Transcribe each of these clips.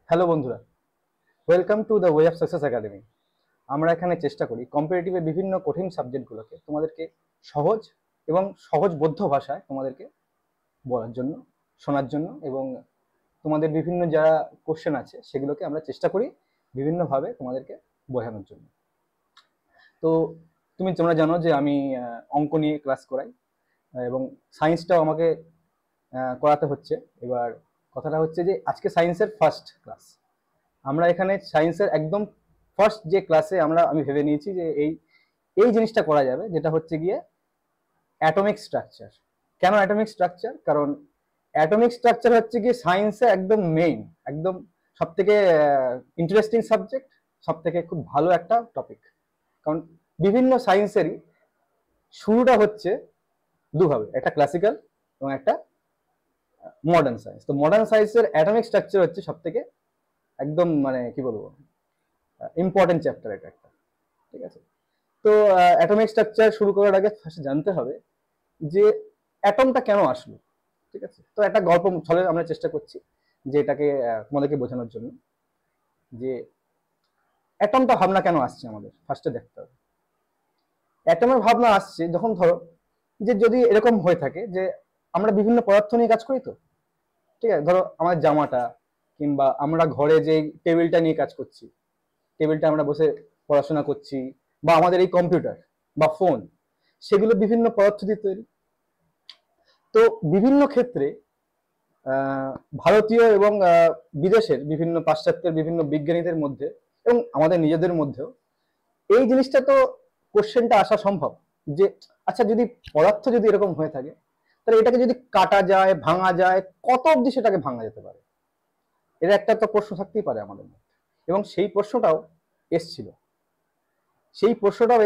Hello বন্ধুরা, welcome to the way of success academy. আমরা এখানে চেষ্টা করি কম্পিটিটিভের বিভিন্ন কঠিন সাবজেক্টগুলোকে তোমাদেরকে সহজ এবং সহজবোধ্য ভাষায় তোমাদেরকে বলার জন্য, শোনার জন্য, এবং তোমাদের বিভিন্ন যারা কোশ্চেন আছে সেগুলোকে আমরা চেষ্টা করি বিভিন্নভাবে তোমাদেরকে বোঝানোর জন্য। তো তোমরা জানো যে আমি অঙ্ক নিয়ে ক্লাস করাই, এবং সায়েন্সটাও আমাকে করাতে হচ্ছে। এবার কথাটা হচ্ছে যে আজকে সায়েন্সের ফার্স্ট ক্লাস। আমরা এখানে সায়েন্সের একদম ফার্স্ট যে ক্লাসে আমি ভেবে নিয়েছি যে এই এই জিনিসটা করা যাবে, যেটা হচ্ছে গিয়ে অ্যাটমিক স্ট্রাকচার। কেন অ্যাটমিক স্ট্রাকচার? কারণ অ্যাটমিক স্ট্রাকচার হচ্ছে গিয়ে সায়েন্সে একদম মেইন, একদম সব থেকে ইন্টারেস্টিং সাবজেক্ট, সব থেকে খুব ভালো একটা টপিক। কারণ বিভিন্ন সায়েন্সেরই শুরুটা হচ্ছে দুভাবে, একটা ক্লাসিক্যাল এবং একটা মডার্ন সায়েন্স। তো মডার্ন সায়েন্সের অ্যাটমিক স্ট্রাকচার হচ্ছে সব থেকে একদম মানে কি বলবো ইম্পর্টেন্ট চ্যাপ্টার এটা একটা। ঠিক আছে, তো অ্যাটমিক স্ট্রাকচার শুরু করার আগে ফার্স্ট জানতে হবে যে অ্যাটমটা কেন আসলো। ঠিক আছে, তো একটা গল্প ছলে আমরা চেষ্টা করছি যে এটাকে তোমাদেরকে বোঝানোর জন্য যে অ্যাটমটা ভাবনা কেন আসছে আমাদের ফার্স্টে দেখতে হবে। অ্যাটমের ভাবনা আসছে যখন ধরো যে যদি এরকম হয়ে থাকে যে আমরা বিভিন্ন পদার্থ নিয়ে কাজ করি। তো ঠিক আছে, ধরো আমাদের জামাটা কিংবা আমরা ঘরে যে টেবিলটা নিয়ে কাজ করছি, টেবিলটা আমরা বসে পড়াশোনা করছি, বা আমাদের এই কম্পিউটার বা ফোন, সেগুলো বিভিন্ন পদার্থ দিয়ে তৈরি। তো বিভিন্ন ক্ষেত্রে ভারতীয় এবং বিদেশের বিভিন্ন পাশ্চাত্যের বিভিন্ন বিজ্ঞানীদের মধ্যে এবং আমাদের নিজেদের মধ্যেও এই জিনিসটা তো কোশ্চেনটা আসা সম্ভব যে আচ্ছা, যদি পদার্থ যদি এরকম হয়ে থাকে তাহলে এটাকে যদি কাটা যায়, ভাঙা যায়, কত অবধি সেটাকে ভাঙা যেতে পারে? এর একটা তো প্রশ্ন থাকতেই পারে আমাদের মধ্যে। এবং সেই প্রশ্নটাও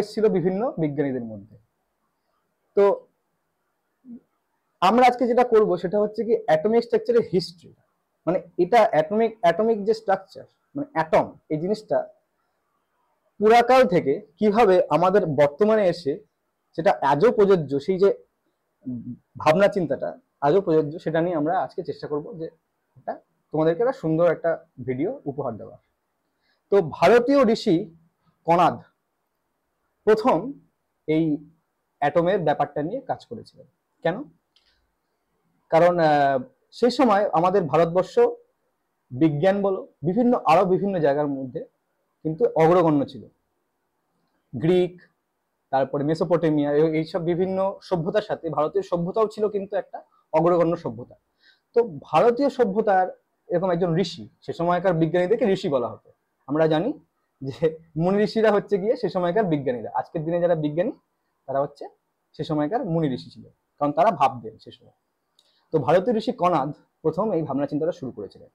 এসছিল বিভিন্ন বিজ্ঞানীদের মধ্যে। তো আমরা আজকে যেটা করব সেটা হচ্ছে কি অ্যাটমিক স্ট্রাকচারের হিস্ট্রি। মানে এটা অ্যাটমিক যে স্ট্রাকচার, মানে অ্যাটম, এই জিনিসটা পুরাকাল থেকে কিভাবে আমাদের বর্তমানে এসে সেটা আজও প্রযোজ্য, সেই যে ভাবনা চিন্তাটা আজও প্রযোজ্য, সেটা নিয়ে আমরা আজকে চেষ্টা করব যে এটা তোমাদেরকে একটা সুন্দর একটা ভিডিও উপহার দেওয়ার। তো ভারতীয় ঋষি কণাদ প্রথম এই অ্যাটমের ব্যাপারটা নিয়ে কাজ করেছিলেন। কেন? কারণ সেই সময় আমাদের ভারতবর্ষ বিজ্ঞান বলো আরো বিভিন্ন জায়গার মধ্যে কিন্তু অগ্রগণ্য ছিল। গ্রিক, তারপরে মেসোপটেমিয়া, এইসব বিভিন্ন সভ্যতার সাথে ভারতীয় সভ্যতাও ছিল কিন্তু একটা অগ্রগণ্য সভ্যতা। তো ভারতীয় সভ্যতার এরকম একজন ঋষি, সে সময়কার বিজ্ঞানীদেরকে ঋষি বলা হতো। আমরা জানি যে মুনি ঋষিরা হচ্ছে গিয়ে সে সময়কার বিজ্ঞানীরা। আজকের দিনে যারা বিজ্ঞানী তারা হচ্ছে সে সময়কার মুনি ঋষি ছিল, কারণ তারা ভাবতেন সে সময়। তো ভারতীয় ঋষি কণাদ প্রথম এই ভাবনা চিন্তাটা শুরু করেছিলেন।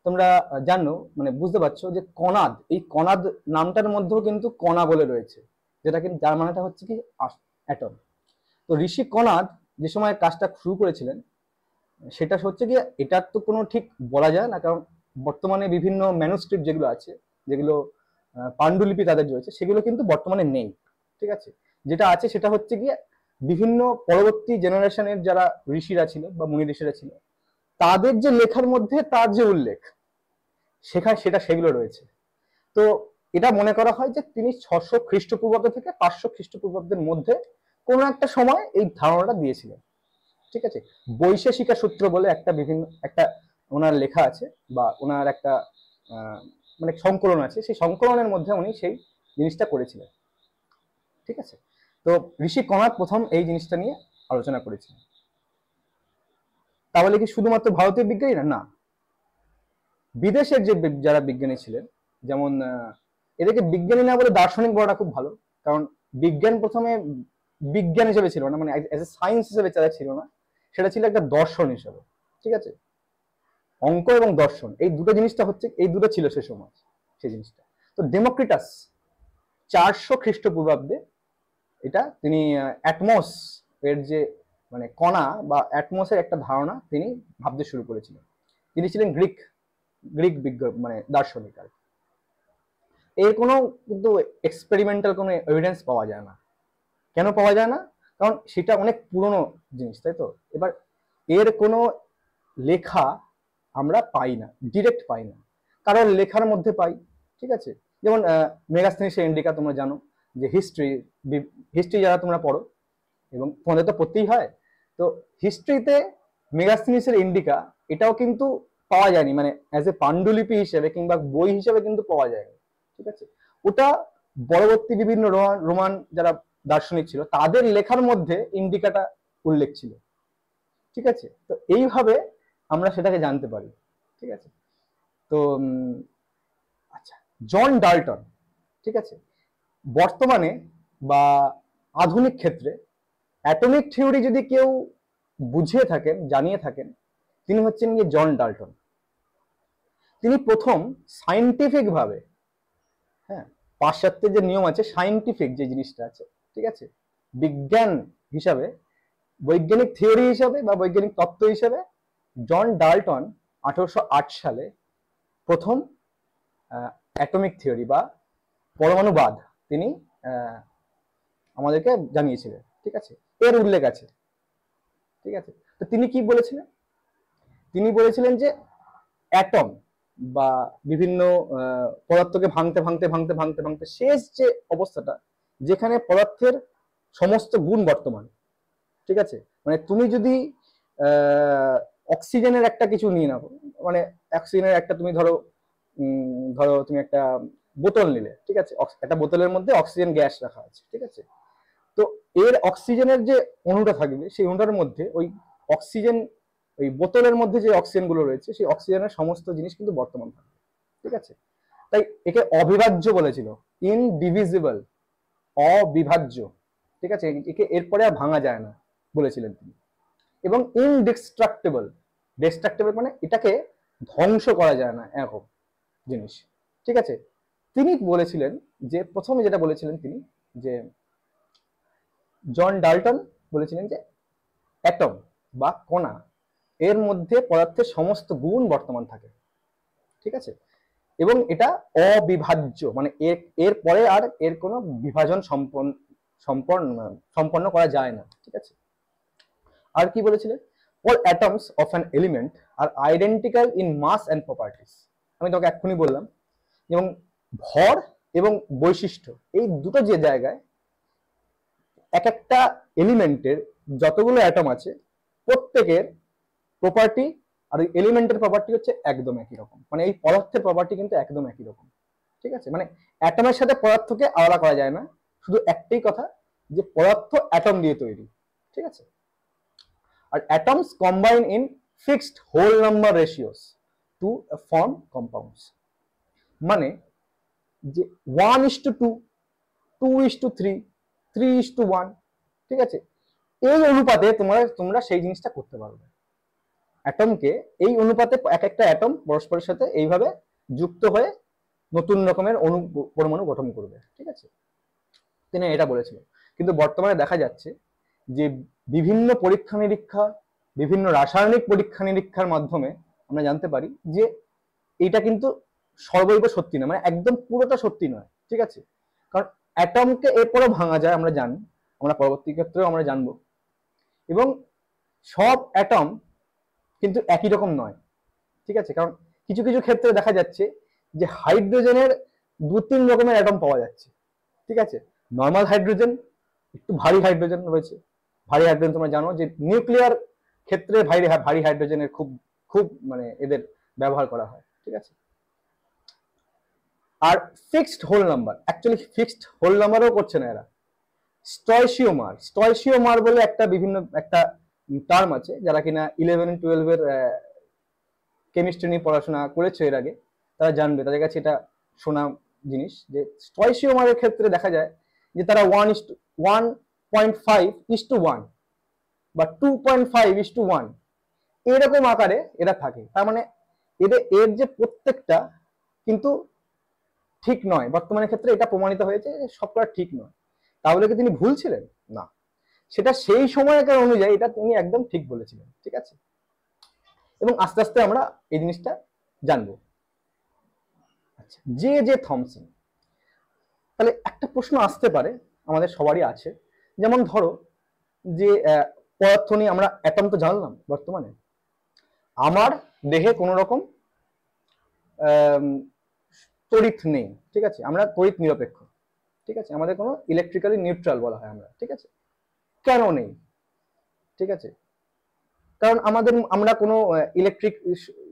তোমরা জানো, মানে বুঝতে পারছো যে কণাদ, এই কণাদ নামটার মধ্যেও কিন্তু কণা বলে রয়েছে, যেটা কিন্তু যার মানেটা হচ্ছে কি অ্যাটম। তো ঋষি কণাদ যে সময় কাজটা শুরু করেছিলেন সেটা হচ্ছে গিয়ে, এটার তো কোনো ঠিক বলা যায় না, কারণ বর্তমানে বিভিন্ন ম্যানুস্ক্রিপ্ট যেগুলো আছে, যেগুলো পাণ্ডুলিপি তাদের রয়েছে, সেগুলো কিন্তু বর্তমানে নেই। ঠিক আছে, যেটা আছে সেটা হচ্ছে গিয়ে বিভিন্ন পরবর্তী জেনারেশনের যারা ঋষিরা ছিল বা মুনি ঋষিরা ছিল তাদের যে লেখার মধ্যে তার যে উল্লেখ সেগুলো রয়েছে। তো এটা মনে করা হয় যে তিনি 600 খ্রিস্টপূর্বাব্দ থেকে 500 খ্রিস্টপূর্বাব্দের মধ্যে কোনো একটা সময় এই ধারণাটা দিয়েছিলেন। ঠিক আছে, বৈশেষিকা সূত্র বলে একটা ওনার লেখা আছে, বা ওনার একটা মানে সংকলন আছে, সেই সংকলনের মধ্যে উনি সেই জিনিসটা করেছিলেন। ঠিক আছে, তো ঋষি কণাদ প্রথম এই জিনিসটা নিয়ে আলোচনা করেছিলেন। তাহলে কি শুধুমাত্র ভারতীয় বিজ্ঞানীরা? না, বিদেশের যে যারা বিজ্ঞানী ছিলেন, যেমন এদেরকে বিজ্ঞানী না বলে দার্শনিক বলাটা খুব ভালো। কারণ বিজ্ঞান প্রথমে বিজ্ঞান হিসেবে ছিল না, মানে এজ এ সায়েন্স হিসেবে তারা ছিল না, সেটা ছিল একটা দর্শন হিসেবে। ঠিক আছে, অঙ্ক এবং দর্শন এই দুটো ছিল সে সময় সেই জিনিসটা। তো ডেমোক্রিটাস 400 খ্রিস্টপূর্বাব্দে এটা তিনি অ্যাটমস এর যে মানে কণা বা অ্যাটমসের একটা ধারণা তিনি ভাবতে শুরু করেছিলেন। তিনি ছিলেন গ্রিক মানে দার্শনিক। আর এর কোনো কিন্তু এক্সপেরিমেন্টাল কোনো এভিডেন্স পাওয়া যায় না। কেন পাওয়া যায় না? কারণ সেটা অনেক পুরনো জিনিস, তাই তো। এবার এর কোনো লেখা আমরা পাই না, ডিরেক্ট পাই না। কারোর লেখার মধ্যে পাই, ঠিক আছে। যেমন মেগাস্থেনিস ইন্ডিকা তোমরা জানো যে হিস্ট্রি যারা তোমরা পড়ো এবং তোমাদের তো পড়তেই হয়, তো হিস্ট্রিতে মেগাস্থেনিসের ইন্ডিকা এটাও কিন্তু পাওয়া যায়নি, মানে অ্যাজ এ পাণ্ডুলিপি হিসেবে কিংবা বই হিসেবে কিন্তু পাওয়া যায়নি, ঠিক আছে। ওটা পরবর্তী বিভিন্ন রোমান যারা দার্শনিক ছিল তাদের লেখার মধ্যে ইন্ডিকাটা উল্লেখ ছিল, ঠিক আছে। তো এইভাবে আমরা সেটাকে জানতে পারি, ঠিক আছে। তো আচ্ছা, জন ডাল্টন, ঠিক আছে, বর্তমানে বা আধুনিক ক্ষেত্রে অ্যাটমিক থিওরি যদি কেউ বুঝিয়ে থাকেন, জানিয়ে থাকেন, তিনি হচ্ছেন গিয়ে জন ডাল্টন। তিনি প্রথম সায়েন্টিফিক ভাবে, হ্যাঁ, পাশ্চাত্যের যে নিয়ম আছে, সায়েন্টিফিক যে জিনিসটা আছে, ঠিক আছে, বিজ্ঞান হিসাবে, বৈজ্ঞানিক থিওরি হিসাবে বা বৈজ্ঞানিক তত্ত্ব হিসাবে জন ডাল্টন 1808 সালে প্রথম অ্যাটমিক থিওরি বা পরমাণুবাদ তিনি আমাদেরকে জানিয়েছিলেন, ঠিক আছে। এর উল্লেখ আছে, ঠিক আছে। তো তিনি কি বলেছিলেন? তিনি বলেছিলেন যে অ্যাটম বা বিভিন্ন পদার্থকে ভাঙতে ভাঙতে ভাঙতে ভাঙতে ভাঙতে শেষ যে অবস্থাটা, যেখানে পদার্থের সমস্ত গুণ বর্তমান, ঠিক আছে। মানে তুমি যদি অক্সিজেনের একটা কিছু নিয়ে নাও, মানে অক্সিজেনের একটা তুমি ধরো ধরো তুমি একটা বোতল নিলে, ঠিক আছে, একটা বোতলের মধ্যে অক্সিজেন গ্যাস রাখা আছে, ঠিক আছে। তো এর অক্সিজেনের যে অণুটা থাকবে, সেই অণুটার মধ্যে ওই অক্সিজেন, ওই বোতলের মধ্যে যে অক্সিজেন গুলো রয়েছে, সেই অক্সিজেনের সমস্ত জিনিস কিন্তু বর্তমান থাকবে, ঠিক আছে। তাই একে অবিভাজ্য বলেছিল, ইনডিভিজিবল, অবিভাজ্য, ঠিক আছে। একে এরপরে আর ভাঙা যায় না বলেছিলেন তিনি। এবং ইনডিস্ট্রাক্টেবল, ডিস্ট্রাক্টেবল মানে এটাকে ধ্বংস করা যায় না, এরকম জিনিস, ঠিক আছে। তিনি বলেছিলেন যে, প্রথমে যেটা বলেছিলেন তিনি, যে জন ডাল্টন বলেছিলেন যে অ্যাটম বা কণা, এর মধ্যে পদার্থের সমস্ত গুণ বর্তমান থাকে, ঠিক আছে। এবং এটা অবিভাজ্য, মানে এর পরে আর এর কোনো বিভাজন সম্পন্ন করা যায় না, ঠিক আছে। আর কি বলেছিলেন? All atoms of an element are identical in mass and properties. আমি তোকে এক্ষুনি বললাম, এবং ভর এবং বৈশিষ্ট্য, এই দুটো যে জায়গায় এক একটা এলিমেন্টের যতগুলো অ্যাটম আছে, প্রত্যেকের প্রপার্টি আর এলিমেন্টের প্রপার্টি হচ্ছে একদম একই রকম, মানে এই পদার্থের প্রপার্টি কিন্তু একদম একই রকম, ঠিক আছে। মানে অ্যাটমের সাথে পদার্থকে আলাদা করা যায় না, শুধু একটাই কথা যে পদার্থ অ্যাটম দিয়ে তৈরি, ঠিক আছে। আর atoms combine in fixed whole number ratios to form compounds, মানে যে 1:2, 2:3, 3:1, ঠিক আছে, এই অনুপাতে তোমরা সেই জিনিসটা করতে পারবে। অ্যাটমকে এই অনুপাতে এক একটা অ্যাটম পরস্পরের সাথে এইভাবে যুক্ত হয়ে নতুন রকমের পরমাণু গঠন করবে, ঠিক আছে। তিনি এটা বলেছিলেন। কিন্তু বর্তমানে দেখা যাচ্ছে যে বিভিন্ন পরীক্ষা নিরীক্ষা, বিভিন্ন রাসায়নিক পরীক্ষা নিরীক্ষার মাধ্যমে আমরা জানতে পারি যে এটা কিন্তু সর্বৈব সত্যি না, মানে একদম পুরোটা সত্যি নয়, ঠিক আছে। কারণ অ্যাটমকে এরপরও ভাঙা যায়, আমরা জানি, আমরা পরবর্তী ক্ষেত্রেও আমরা জানবো। এবং সব অ্যাটম কিন্তু একই রকম নয়, ঠিক আছে। কারণ কিছু কিছু ক্ষেত্রে দেখা যাচ্ছে যে হাইড্রোজেনের 2-3 রকমের অ্যাটম পাওয়া যাচ্ছে, ঠিক আছে। নর্মাল হাইড্রোজেন, একটু ভারী হাইড্রোজেন রয়েছে। ভারী হাইড্রোজেন তোমরা জানো যে নিউক্লিয়ার ক্ষেত্রে ভারী হাইড্রোজেনের খুব খুব মানে এদের ব্যবহার করা হয়, ঠিক আছে। আর fixed whole number, actually fixed whole নাম্বারও করছে না এরা। স্টয়সিওমার বলে একটা টার্ম আছে, যারা কিনা 11-12 এর কেমিস্ট্রি নিয়ে পড়াশোনা করেছে এর আগে, তারা জানবে, তাদের কাছে এটা শোনা জিনিস, যে স্টয়সিওমারের ক্ষেত্রে দেখা যায় যে তারা 1:1.5:1 বা 2.5:1 এরকম আকারে এরা থাকে। তার মানে এর যে প্রত্যেকটা কিন্তু ঠিক নয়, বর্তমানের ক্ষেত্রে এটা প্রমাণিত হয়েছে সবটা ঠিক নয়। তাহলে কি তিনি ভুল ছিলেন? না, সেটা সেই সময়কার অনুযায়ী এটা তিনি একদম ঠিক বলেছিলেন, ঠিক আছে। এবং আস্তে আস্তে আমরা এই জিনিসটা জানবো। আচ্ছা, জে থমসন, তাহলে একটা প্রশ্ন আসতে পারে, আমাদের সবারই আছে, যেমন ধরো যে পদার্থ নিয়ে আমরা অ্যাটম তো জানলাম, বর্তমানে আমার দেহে কোনো রকম তড়িৎ নেই, ঠিক আছে, আমরা তড়িৎ নিরপেক্ষ, ঠিক আছে, আমাদের কোনো ইলেকট্রিক্যালি নিউট্রাল বলা হয় আমরা, ঠিক আছে। কেন নেই? ঠিক আছে, কারণ আমরা কোনো ইলেকট্রিক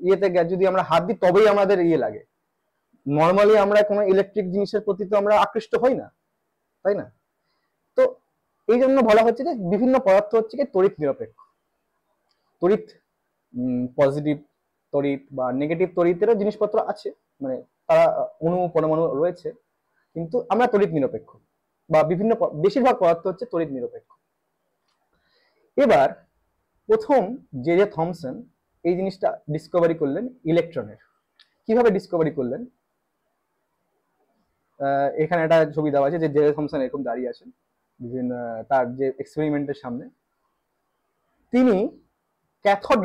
ইয়েতে যদি আমরা হাত দিই তবেই আমাদের ইয়ে লাগে। নর্মালি আমরা কোনো ইলেকট্রিক জিনিসের প্রতি তো আমরা আকৃষ্ট হই না, তাই না? তো এই জন্য বলা হচ্ছে যে বিভিন্ন পদার্থ হচ্ছে কি তড়িৎ নিরপেক্ষ। তড়িৎ পজিটিভ তড়িৎ বা নেগেটিভ তড়িতেরও জিনিসপত্র আছে, মানে তারা অণু পরমাণু রয়েছে, কিন্তু আমরা তড়িৎ নিরপেক্ষ, বা বেশিরভাগ পদার্থ হচ্ছে তড়িৎ নিরপেক্ষ। এবার প্রথম জে জে থমসন এই জিনিসটা ডিসকভারি করলেন ইলেকট্রনের। কিভাবে ডিসকভারি করলেন? এখানে একটা ছবি দেওয়া আছে যে জে জে থমসন এরকম দাঁড়িয়ে আছেন বিভিন্ন তার যে এক্সপেরিমেন্টের সামনে। তিনি ক্যাথোড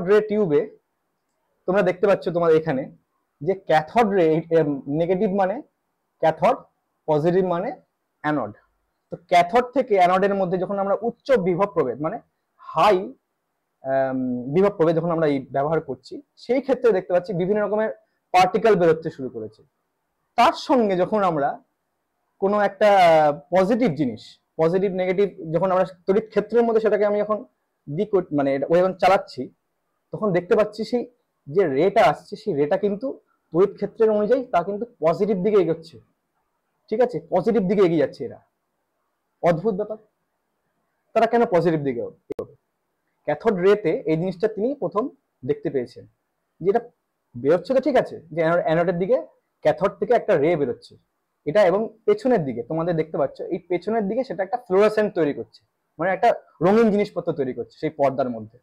রে টিউবে, তোমরা দেখতে পাচ্ছ তোমার এখানে যে ক্যাথোড রে, নেগেটিভ মানে ক্যাথোড, পজিটিভ মানে অ্যানোড। তো ক্যাথোড থেকে অ্যানোডের মধ্যে যখন আমরা উচ্চ বিভব প্রভেদ মানে হাই বিভব প্রভেদ যখন আমরা ব্যবহার করছি, সেই ক্ষেত্রে দেখতে পাচ্ছি বিভিন্ন রকমের পার্টিকেল বেরোতে শুরু করেছে। তার সঙ্গে যখন আমরা কোনো একটা পজিটিভ জিনিস, পজিটিভ নেগেটিভ যখন আমরা তড়িৎ ক্ষেত্রের মধ্যে সেটাকে আমি যখন মানে ওই যখন চালাচ্ছি, তখন দেখতে পাচ্ছি সেই যে রেটা আসছে, সেই রেটা কিন্তু তড়িৎ ক্ষেত্রের অনুযায়ী তা কিন্তু পজিটিভ দিকে এগোচ্ছে, ঠিক আছে, পজিটিভ দিকে এগিয়ে যাচ্ছে এরা। অদ্ভুত ব্যাপার। তারা কেন পজিটিভ দিকে এগোবে? ক্যাথোড রেতে এই জিনিসটা তিনি প্রথম দেখতে পেয়েছেন, যেটা বেরোচ্ছে তো ঠিক আছে, যে অ্যানোডের দিকে ক্যাথোড থেকে একটা রে বেরোচ্ছে এটা, এবং পেছনের দিকে তোমাদের দেখতে পাচ্ছ এই পেছনের দিকে সেটা একটা ফ্লোরোসেন্ট তৈরি করছে, মানে একটা রঙিন জিনিসপত্র তৈরি করছে সেই পর্দার মধ্যে।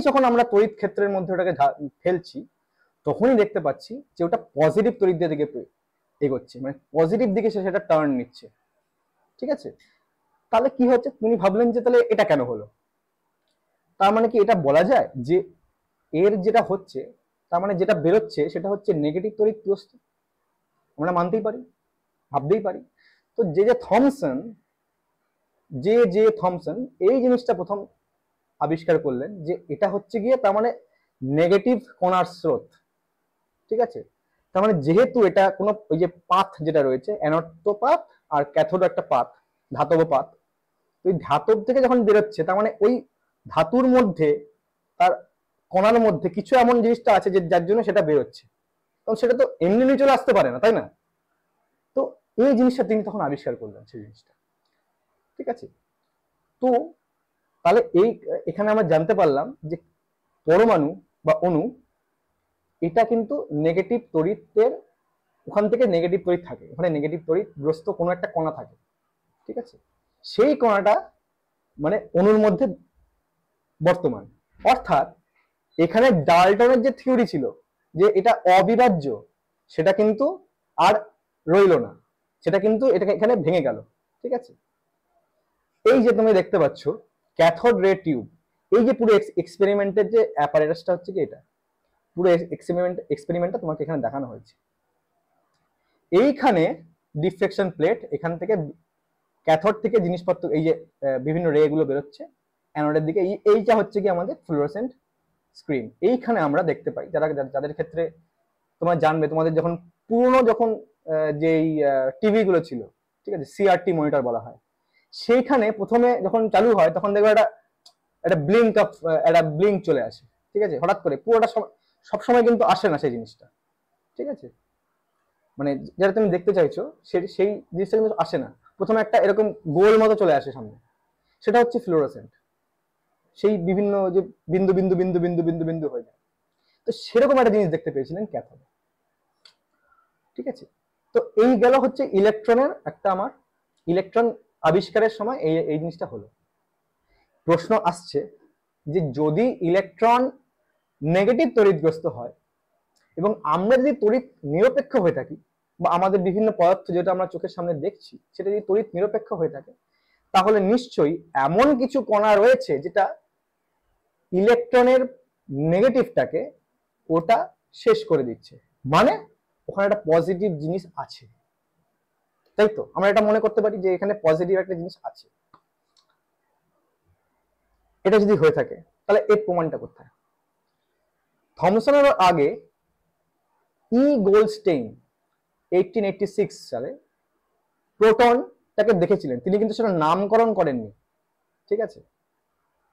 যখন আমরা তড়িৎ ক্ষেত্রের মধ্যে ওটাকে ফেলছি, তখনই দেখতে পাচ্ছি যে ওটা পজিটিভ তড়িৎ দিকে এগোচ্ছে, মানে পজিটিভ দিকে সেটা টার্ন নিচ্ছে, ঠিক আছে। তাহলে কি হচ্ছে, তিনি ভাবলেন যে তাহলে এটা কেন হলো? তার মানে কি এটা বলা যায় যে এর যেটা হচ্ছে, তার মানে যেটা বেরোচ্ছে সেটা হচ্ছে নেগেটিভ তড়িৎ গ্রস্ত? আমরা মানতেই পারি, ভাবতেই পারি। তো জে জে থমসন এই জিনিসটা প্রথম আবিষ্কার করলেন যে এটা হচ্ছে গিয়ে তার মানে নেগেটিভ কণার স্রোত, ঠিক আছে। তার মানে যেহেতু এটা কোনো ওই যে পাথ যেটা রয়েছে, অ্যানোড তো পাথ আর ক্যাথোড একটা পাথ, ধাতব পাথ, ওই ধাতব থেকে যখন বেরোচ্ছে তার মানে ওই ধাতুর মধ্যে তার কণার মধ্যে কিছু এমন জিনিসটা আছে যে যার জন্য সেটা বেরোচ্ছে, কারণ সেটা তো এমনি চলে আসতে পারে না, তাই না? তো এই জিনিসটা তিনি তখন আবিষ্কার করলেন, সেই জিনিসটা, ঠিক আছে। তো তাহলে এখানে আমরা জানতে পারলাম যে পরমাণু বা অণু এটা কিন্তু নেগেটিভ তড়িতের, ওখান থেকে নেগেটিভ তড়িৎ থাকে, ওখানে নেগেটিভ তড়িৎ গ্রস্ত কোনো একটা কণা থাকে, ঠিক আছে। সেই কণাটা মানে অণুর মধ্যে বর্তমান, অর্থাৎ এখানে ডাল্টনের যে থিওরি ছিল যে এটা অবিভাজ্য, সেটা কিন্তু আর রইল না, সেটা কিন্তু এটা এখানে ভেঙে গেল, ঠিক আছে। এই যে তুমি দেখতে পাচ্ছ ক্যাথোড রে টিউব, এই যে পুরো এক্সপেরিমেন্টের যে অ্যাপারেটাসটা হচ্ছে কি, এটা পুরো এক্সপেরিমেন্টটা তোমাকে এখানে দেখানো হয়েছে। এইখানে ডিফ্লেকশন প্লেট, এখান থেকে ক্যাথোড থেকে জিনিসপত্র এই যে বিভিন্ন রে গুলো বেরোচ্ছে অ্যানোডের দিকে, এইটা হচ্ছে কি আমাদের ফ্লুরোসেন্ট স্ক্রিন। এইখানে আমরা দেখতে পাই যাদের ক্ষেত্রে তোমরা জানবে, তোমাদের যখন পুরনো যখন যেই টিভি গুলো ছিল, ঠিক আছে, সিআরটি মনিটর বলা হয়, সেইখানে প্রথমে যখন চালু হয় তখন দেখবে একটা ব্লিঙ্ক চলে আসে, ঠিক আছে, হঠাৎ করে। পুরোটা সবসময় কিন্তু আসে না সেই জিনিসটা, ঠিক আছে, মানে যেটা তুমি দেখতে চাইছো সেই জিনিসটা কিন্তু আসে না, প্রথমে একটা এরকম গোল মতো চলে আসে সামনে, সেটা হচ্ছে ফ্লোরোসেন্ট, সেই বিভিন্ন যে বিন্দু বিন্দু বিন্দু বিন্দু বিন্দু বিন্দু হয়ে যায়। তো সেরকম একটা জিনিস দেখতে পেয়েছিলেন ক্যাথোডে, ঠিক আছে। তো এই গেল হচ্ছে ইলেকট্রনের একটা, আমার ইলেকট্রন আবিষ্কারের সময় এই জিনিসটা হলো। প্রশ্ন আসছে যে যদি ইলেকট্রন নেগেটিভ তড়িৎগ্রস্ত হয় এবং আমরা যদি তড়িৎ নিরপেক্ষ হয়ে থাকি, বা আমাদের বিভিন্ন পদার্থ যেটা আমরা চোখের সামনে দেখছি সেটা যদি তড়িৎ নিরপেক্ষ হয়ে থাকে, তাহলে নিশ্চয়ই এমন কিছু কণা রয়েছে যেটা ইলেকট্রনের নেগেটিভটাকে ওটা শেষ করে দিচ্ছে, মানে ওখানে একটা পজিটিভ জিনিস আছে, তাই তো? আমরা এটা মনে করতে পারি যে এখানে পজিটিভ একটা জিনিস আছে। এটা যদি হয়ে থাকে তাহলে এর প্রমাণটা কোথায়? থমসনের আগে ই গোল্ডস্টেইন 1886 সালে প্রোটনটাকে দেখেছিলেন, তিনি কিন্তু সেটা নামকরণ করেননি, ঠিক আছে,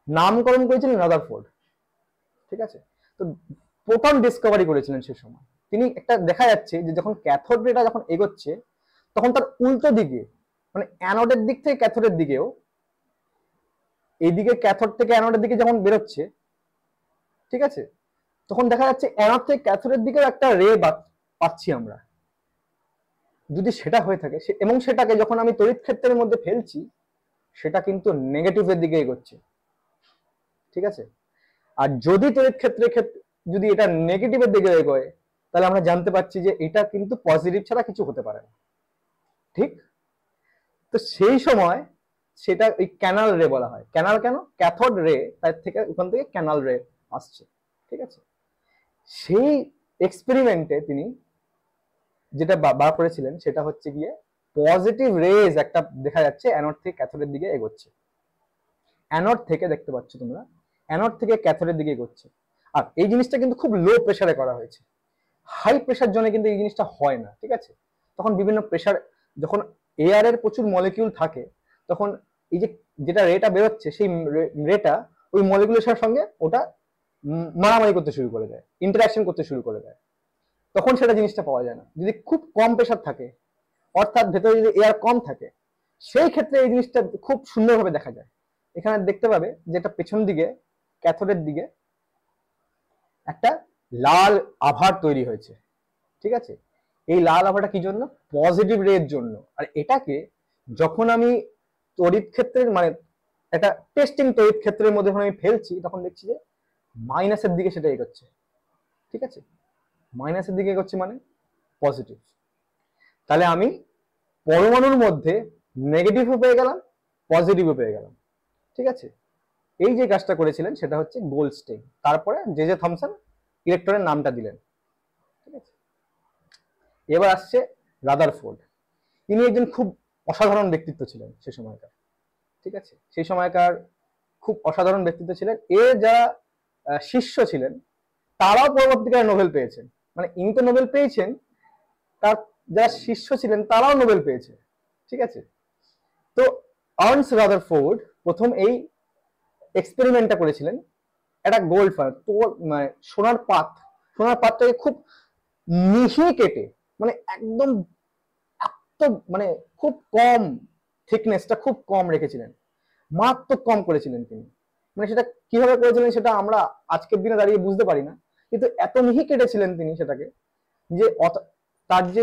নামকরণ করেছিলেন রাদারফোর্ড, ঠিক আছে। তো প্রোটন ডিসকভারি করেছিলেন সে সময় তিনি। একটা দেখা যাচ্ছে যে যখন ক্যাথোড রেটা যখন এগোচ্ছে তখন তার উল্টো দিকে, মানে অ্যানোডের দিক থেকে ক্যাথোডের দিকেও, এইদিকে ক্যাথোড থেকে অ্যানোডের দিকে যখন বেরোচ্ছে, ঠিক আছে, তখন দেখা যাচ্ছে অ্যানোড থেকে ক্যাথোডের দিকেও একটা রে পাচ্ছি আমরা। যদি সেটা হয়ে থাকে এবং সেটাকে যখন আমি তড়িৎ ক্ষেত্রের মধ্যে ফেলছি সেটা কিন্তু নেগেটিভের দিকে এগোচ্ছে, ঠিক আছে। আর যদি তড়িৎ ক্ষেত্রে যদি এটা নেগেটিভের দিকে এগোয় তাহলে আমরা জানতে পারছি যে এটা কিন্তু পজিটিভ ছাড়া কিছু হতে পারে না, ঠিক। তো সেই সময় সেটা ওই ক্যানাল রে বলা হয়। ক্যানাল কেন? ক্যাথোড রে, তার থেকে ওখান থেকে ক্যানাল রে আসছে, ঠিক আছে। সেই এক্সপেরিমেন্টে তিনি যেটা বার করেছিলেন সেটা হচ্ছে গিয়ে পজিটিভ রেজ একটা দেখা যাচ্ছে অ্যানোড থেকে ক্যাথোডের দিকে এগোচ্ছে। অ্যানোড থেকে দেখতে পাচ্ছ তোমরা, অ্যানোড থেকে ক্যাথোডের দিকে এগোচ্ছে। আর এই জিনিসটা কিন্তু খুব লো প্রেসারে করা হয়েছে। হাই প্রেসার জোনে কিন্তু এই জিনিসটা হয় না, ঠিক আছে। তখন বিভিন্ন প্রেসার, যখন এয়ার এর প্রচুর মলিকিউল থাকে তখন এই যে যেটা রেটা বেরোচ্ছে সেই রেটা ওই মলিকিউলের সঙ্গে ওটা মারামারি করতে শুরু করে দেয়, ইন্টারাকশন করতে শুরু করে দেয়, তখন সেটা জিনিসটা পাওয়া যায় না। যদি খুব কম প্রেসার থাকে, অর্থাৎ ভেতরে যদি এয়ার কম থাকে, সেই ক্ষেত্রে এই জিনিসটা খুব সুন্দরভাবে দেখা যায়। এখানে দেখতে পাবে যেটা পেছন দিকে ক্যাথোডের দিকে একটা লাল আভা তৈরি হয়েছে, ঠিক আছে। এই লাল আভাটা কি জন্য? পজিটিভ রে এর জন্য। আর এটাকে যখন আমি তড়িৎ ক্ষেত্রের মানে একটা টেস্টিং তড়িৎ ক্ষেত্রের মধ্যে যখন আমি ফেলছি তখন দেখছি যে মাইনাসের দিকে সেটা এগোচ্ছে, ঠিক আছে। মাইনাসের দিকে এগোচ্ছে মানে পজিটিভ। তাহলে আমি পরমাণুর মধ্যে নেগেটিভও পেয়ে গেলাম, পজিটিভও পেয়ে গেলাম, ঠিক আছে। এই যে কাজটা করেছিলেন সেটা হচ্ছে গোল্ডস্টেইন। তারপরে জে থমসন ইলেকট্রনের নামটা দিলেন, ঠিক আছে। এবার আসছে রাদারফোর্ড। তিনি একজন খুব অসাধারণ ব্যক্তিত্ব ছিলেন সে সময়কার, ঠিক আছে। সেই সময়কার খুব অসাধারণ ব্যক্তিত্ব ছিলেন। এর যারা শিষ্য ছিলেন তারাও পরবর্তীকালে নোবেল পেয়েছেন। মানে ইনি তো নোবেল পেয়েছেন, তার যারা শিষ্য ছিলেন তারাও নোবেল পেয়েছে, ঠিক আছে। তো আর্নস্ট রাদারফোর্ড প্রথম এই এক্সপেরিমেন্টটা করেছিলেন একটা গোল্ড তো মানে সোনার পাতটাকে খুব মিহি কেটে, মানে একদম এত মানে খুব কম থিকনেসটা খুব কম রেখেছিলেন, মারাত্মক কম করেছিলেন তিনি। মানে সেটা কিভাবে করেছিলেন সেটা আমরা আজকের দিনে দাঁড়িয়ে বুঝতে পারি না, কিন্তু এত মিহি কেটেছিলেন তিনি সেটাকে যে তার যে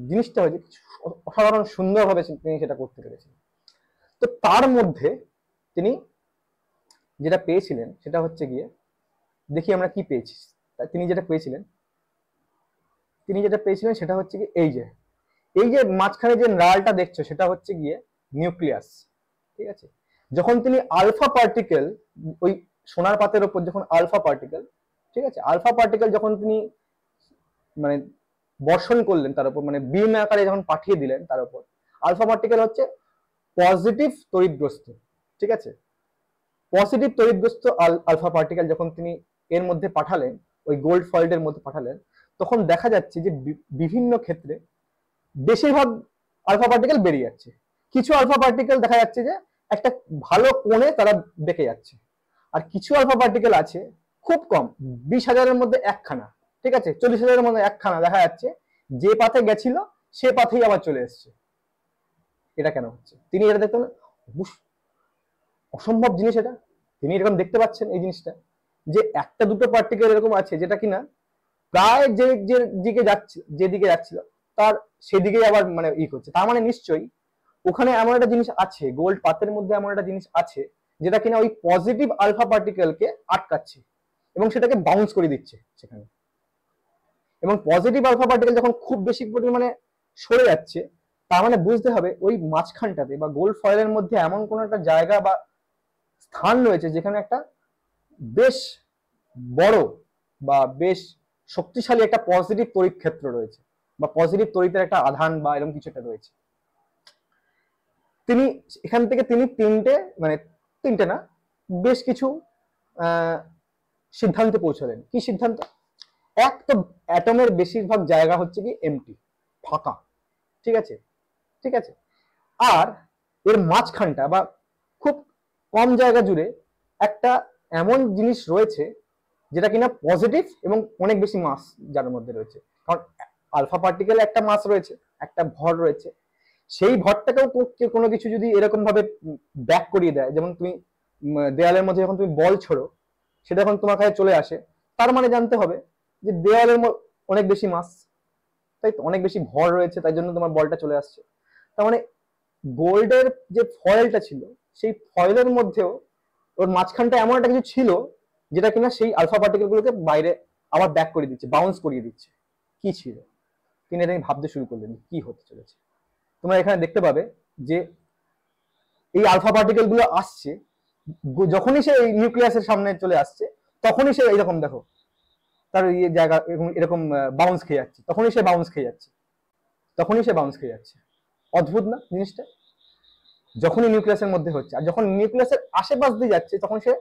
জিনিসটা হয়েছে অসাধারণ সুন্দরভাবে তিনি সেটা করতে পেরেছিলেন। তো তার মধ্যে তিনি যেটা পেয়েছিলেন সেটা হচ্ছে গিয়ে, দেখি আমরা কি পেয়েছি। তিনি যেটা পেয়েছিলেন সেটা হচ্ছে কি এই যে মাঝখানে যে লালটা দেখছো সেটা হচ্ছে গিয়ে নিউক্লিয়াস, ঠিক আছে। যখন তিনি আলফা পার্টিকেল ওই সোনার পাতের উপর যখন আলফা পার্টিকেল, ঠিক আছে, আলফা পার্টিকেল যখন তিনি মানে বর্ষণ করলেন তার উপর, মানে বিম আকারে যখন পাঠিয়ে দিলেন তার উপর, আলফা পার্টিকেল হচ্ছে পজিটিভ তড়িৎগ্রস্ত, ঠিক আছে। পজিটিভ তড়িৎগ্রস্ত আলফা পার্টিকেল যখন তিনি এর মধ্যে পাঠালেন, ওই গোল্ড ফয়েলের মধ্যে পাঠালেন, তখন দেখা যাচ্ছে যে বিভিন্ন ক্ষেত্রে বেশিরভাগ আলফা পার্টিকেল বেরিয়ে যাচ্ছে। কিছু আলফা পার্টিকেল দেখা যাচ্ছে যে একটা ভালো কোণে তারা বেঁকে যাচ্ছে। আর কিছু আলফা পার্টিকেল আছে খুব কম, 20,000-এর মধ্যে একখানা, ঠিক আছে, 40,000-এর মধ্যে একখানা দেখা যাচ্ছে, যে পাথে গেছিল সে পাথেই আবার চলে এসছে। এটা কেন হচ্ছে? তিনি এটা দেখতেন, অসম্ভব জিনিস এটা। তিনি এরকম দেখতে পাচ্ছেন এই জিনিসটা, যে একটা দুটো পার্টিকেল এরকম আছে যেটা কিনা প্রায় যেদিকে যাচ্ছিল তার সেদিকে আবার মানে করছে। তার মানে নিশ্চয়ই ওখানে এমন একটা জিনিস আছে, গোল্ড পাতের মধ্যে এমন একটা জিনিস আছে যেটা কিনা ওই পজিটিভ আলফা পার্টিকেলকে আটকাচ্ছে এবং সেটাকে বাউন্স করে দিচ্ছে সেখানে। এবং পজিটিভ আলফা পার্টিকেল যখন খুব বেশি পরিমাণে সরে যাচ্ছে, তার মানে বুঝতে হবে ওই মাঝখানটাতে বা গোল্ড ফয়েলের মধ্যে এমন কোন একটা জায়গা বা স্থান রয়েছে যেখানে একটা বেশ বড় বা বেশ শক্তিশালী একটা পজিটিভ তড়িৎ ক্ষেত্র রয়েছে বা পজিটিভ তড়িতের একটা আধান বা এরকম কিছু একটা রয়েছে। তিনি এখান থেকে তিনি তিনটে না বেশ কিছু সিদ্ধান্তে পৌঁছলেন। কি সিদ্ধান্ত? এক তো অ্যাটমের বেশিরভাগ জায়গা হচ্ছে কি এমটি, ফাঁকা, ঠিক আছে, ঠিক আছে। আর এর মাঝখানটা বা খুব কম জায়গা জুড়ে একটা এমন জিনিস রয়েছে যেটা কিনা পজিটিভ এবং অনেক বেশি মাস যার মধ্যে রয়েছে। কারণ আলফা পার্টিকেলে একটা মাস রয়েছে, একটা ভর রয়েছে, সেই ভরটাকেও কোনো কিছু যদি এরকম ভাবে ব্যাক করিয়ে দেয়, যেমন তুমি দেয়ালের মধ্যে যখন তুমি বল ছোড়ো, সেটা যখন তোমার কাছে চলে আসে, তার মানে জানতে হবে যে দেয়ালের অনেক বেশি মাস, তাই তো, অনেক বেশি ভর রয়েছে, তাই জন্য তোমার বলটা চলে আসছে। তার মানে গোল্ডের যে ফয়েলটা ছিল, সেই ফয়েলের মধ্যেও ওর মাঝখানটা এমন একটা কিছু ছিল যেটা কিনা সেই আলফা পার্টিকেল গুলোকে বাইরে আবার ব্যাক করে দিচ্ছে, বাউন্স করিয়ে দিচ্ছে। কি ছিল? তিনি এটা ভাবতে শুরু করলেন কি হতে চলেছে। তোমরা এখানে দেখতে পাবে যে এই আলফা পার্টিকেল গুলো আসছে, যখনই সে এই নিউক্লিয়াসের সামনে চলে আসছে, তখনই সে এইরকম দেখো তার ইয়ে জায়গা এরকম বাউন্স খেয়ে যাচ্ছে, তখনই সে বাউন্স খেয়ে যাচ্ছে, তখনই সে বাউন্স খেয়ে যাচ্ছে। অদ্ভুত না জিনিসটা? যখনই নিউক্লিয়াসের মধ্যে হচ্ছে, আর যখন নিউক্লিয়াসের আশেপাশ দিয়ে যাচ্ছে, তখন সে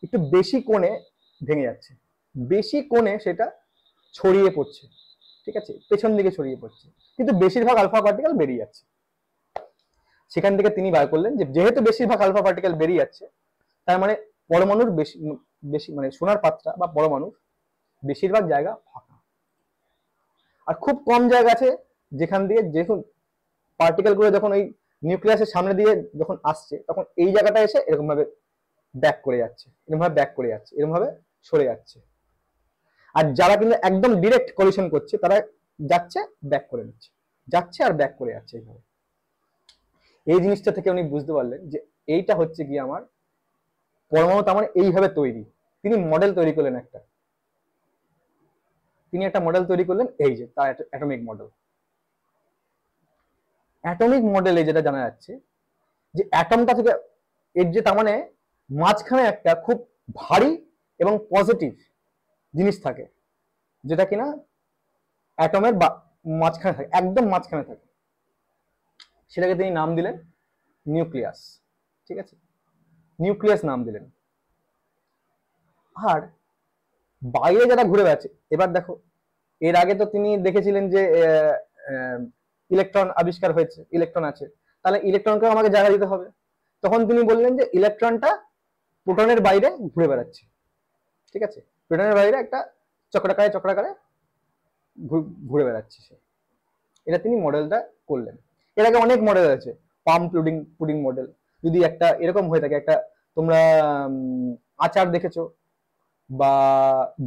একটু বেশি কোণে ভেঙে যাচ্ছে, বেশি কোণে সেটা ছড়িয়ে পড়ছে, ঠিক আছে, পেছন দিকে ছড়িয়ে পড়ছে, কিন্তু বেশিরভাগ আলফা পার্টিকেল বেরিয়ে যাচ্ছে। সেখান থেকে তিনি বার করলেন যে যেহেতু বেশিরভাগ আলফা পার্টিকেল বেরিয়ে যাচ্ছে, তার মানে পরমাণুর বেশি বেশি মানে সোনার পাত্রা বা পরমাণুর বেশিরভাগ জায়গা ফাঁকা, আর খুব কম জায়গা আছে যেখান দিয়ে যখন পার্টিকেল গুলো যখন ওই নিউক্লিয়াসের সামনে দিয়ে যখন আসছে, তখন এই জায়গাটা এসে এরকম ভাবে ব্যাক করে যাচ্ছে, এরকম ভাবে ব্যাক করে যাচ্ছে, এরকম ভাবে সরে যাচ্ছে। আর যারা কিন্তু একদম ডিরেক্ট কলিশন করছে, তারা যাচ্ছে ব্যাক করে নিচ্ছে, যাচ্ছে আর ব্যাক করে যাচ্ছে এইভাবে। এই জিনিসটা থেকে উনি বুঝতে পারলেন যে এইটা হচ্ছে কি আমার পরমাণু, তার মানে এইভাবে তৈরি। তিনি মডেল তৈরি করলেন একটা, তিনি একটা মডেল তৈরি করলেন, এই যে তার অ্যাটমিক মডেল। অ্যাটমিক মডেলে যেটা জানা যাচ্ছে যে অ্যাটমটা থেকে এর যে তার মানে মাঝখানে একটা খুব ভারী এবং পজিটিভ জিনিস থাকে, যেটা কিনা অ্যাটমের মাঝখানে থাকে, একদম মাঝখানে থাকে। সেটাকে তিনি নাম দিলেন নিউক্লিয়াস, ঠিক আছে, নিউক্লিয়াস নাম দিলেন। আর বাইরে যারা ঘুরে বেড়াচ্ছে, এবার দেখো, এর আগে তো তিনি দেখেছিলেন যে ইলেকট্রন আবিষ্কার হয়েছে, ইলেকট্রন আছে, তাহলে ইলেকট্রনকে আমাকে জায়গা দিতে হবে। তখন তিনি বললেন যে ইলেকট্রনটা প্রোটনের বাইরে ঘুরে বেড়াচ্ছে, ঠিক আছে, প্রোটনের বাইরে একটা চক্রাকারে চক্রাকারে ঘুরে বেড়াচ্ছে সে। এটা তিনি মডেলটা করলেন। এর আগে অনেক মডেল আছে, পাম পুডিং পুডিং মডেল। যদি একটা এরকম হয়ে থাকে, একটা তোমরা আচার দেখেছো বা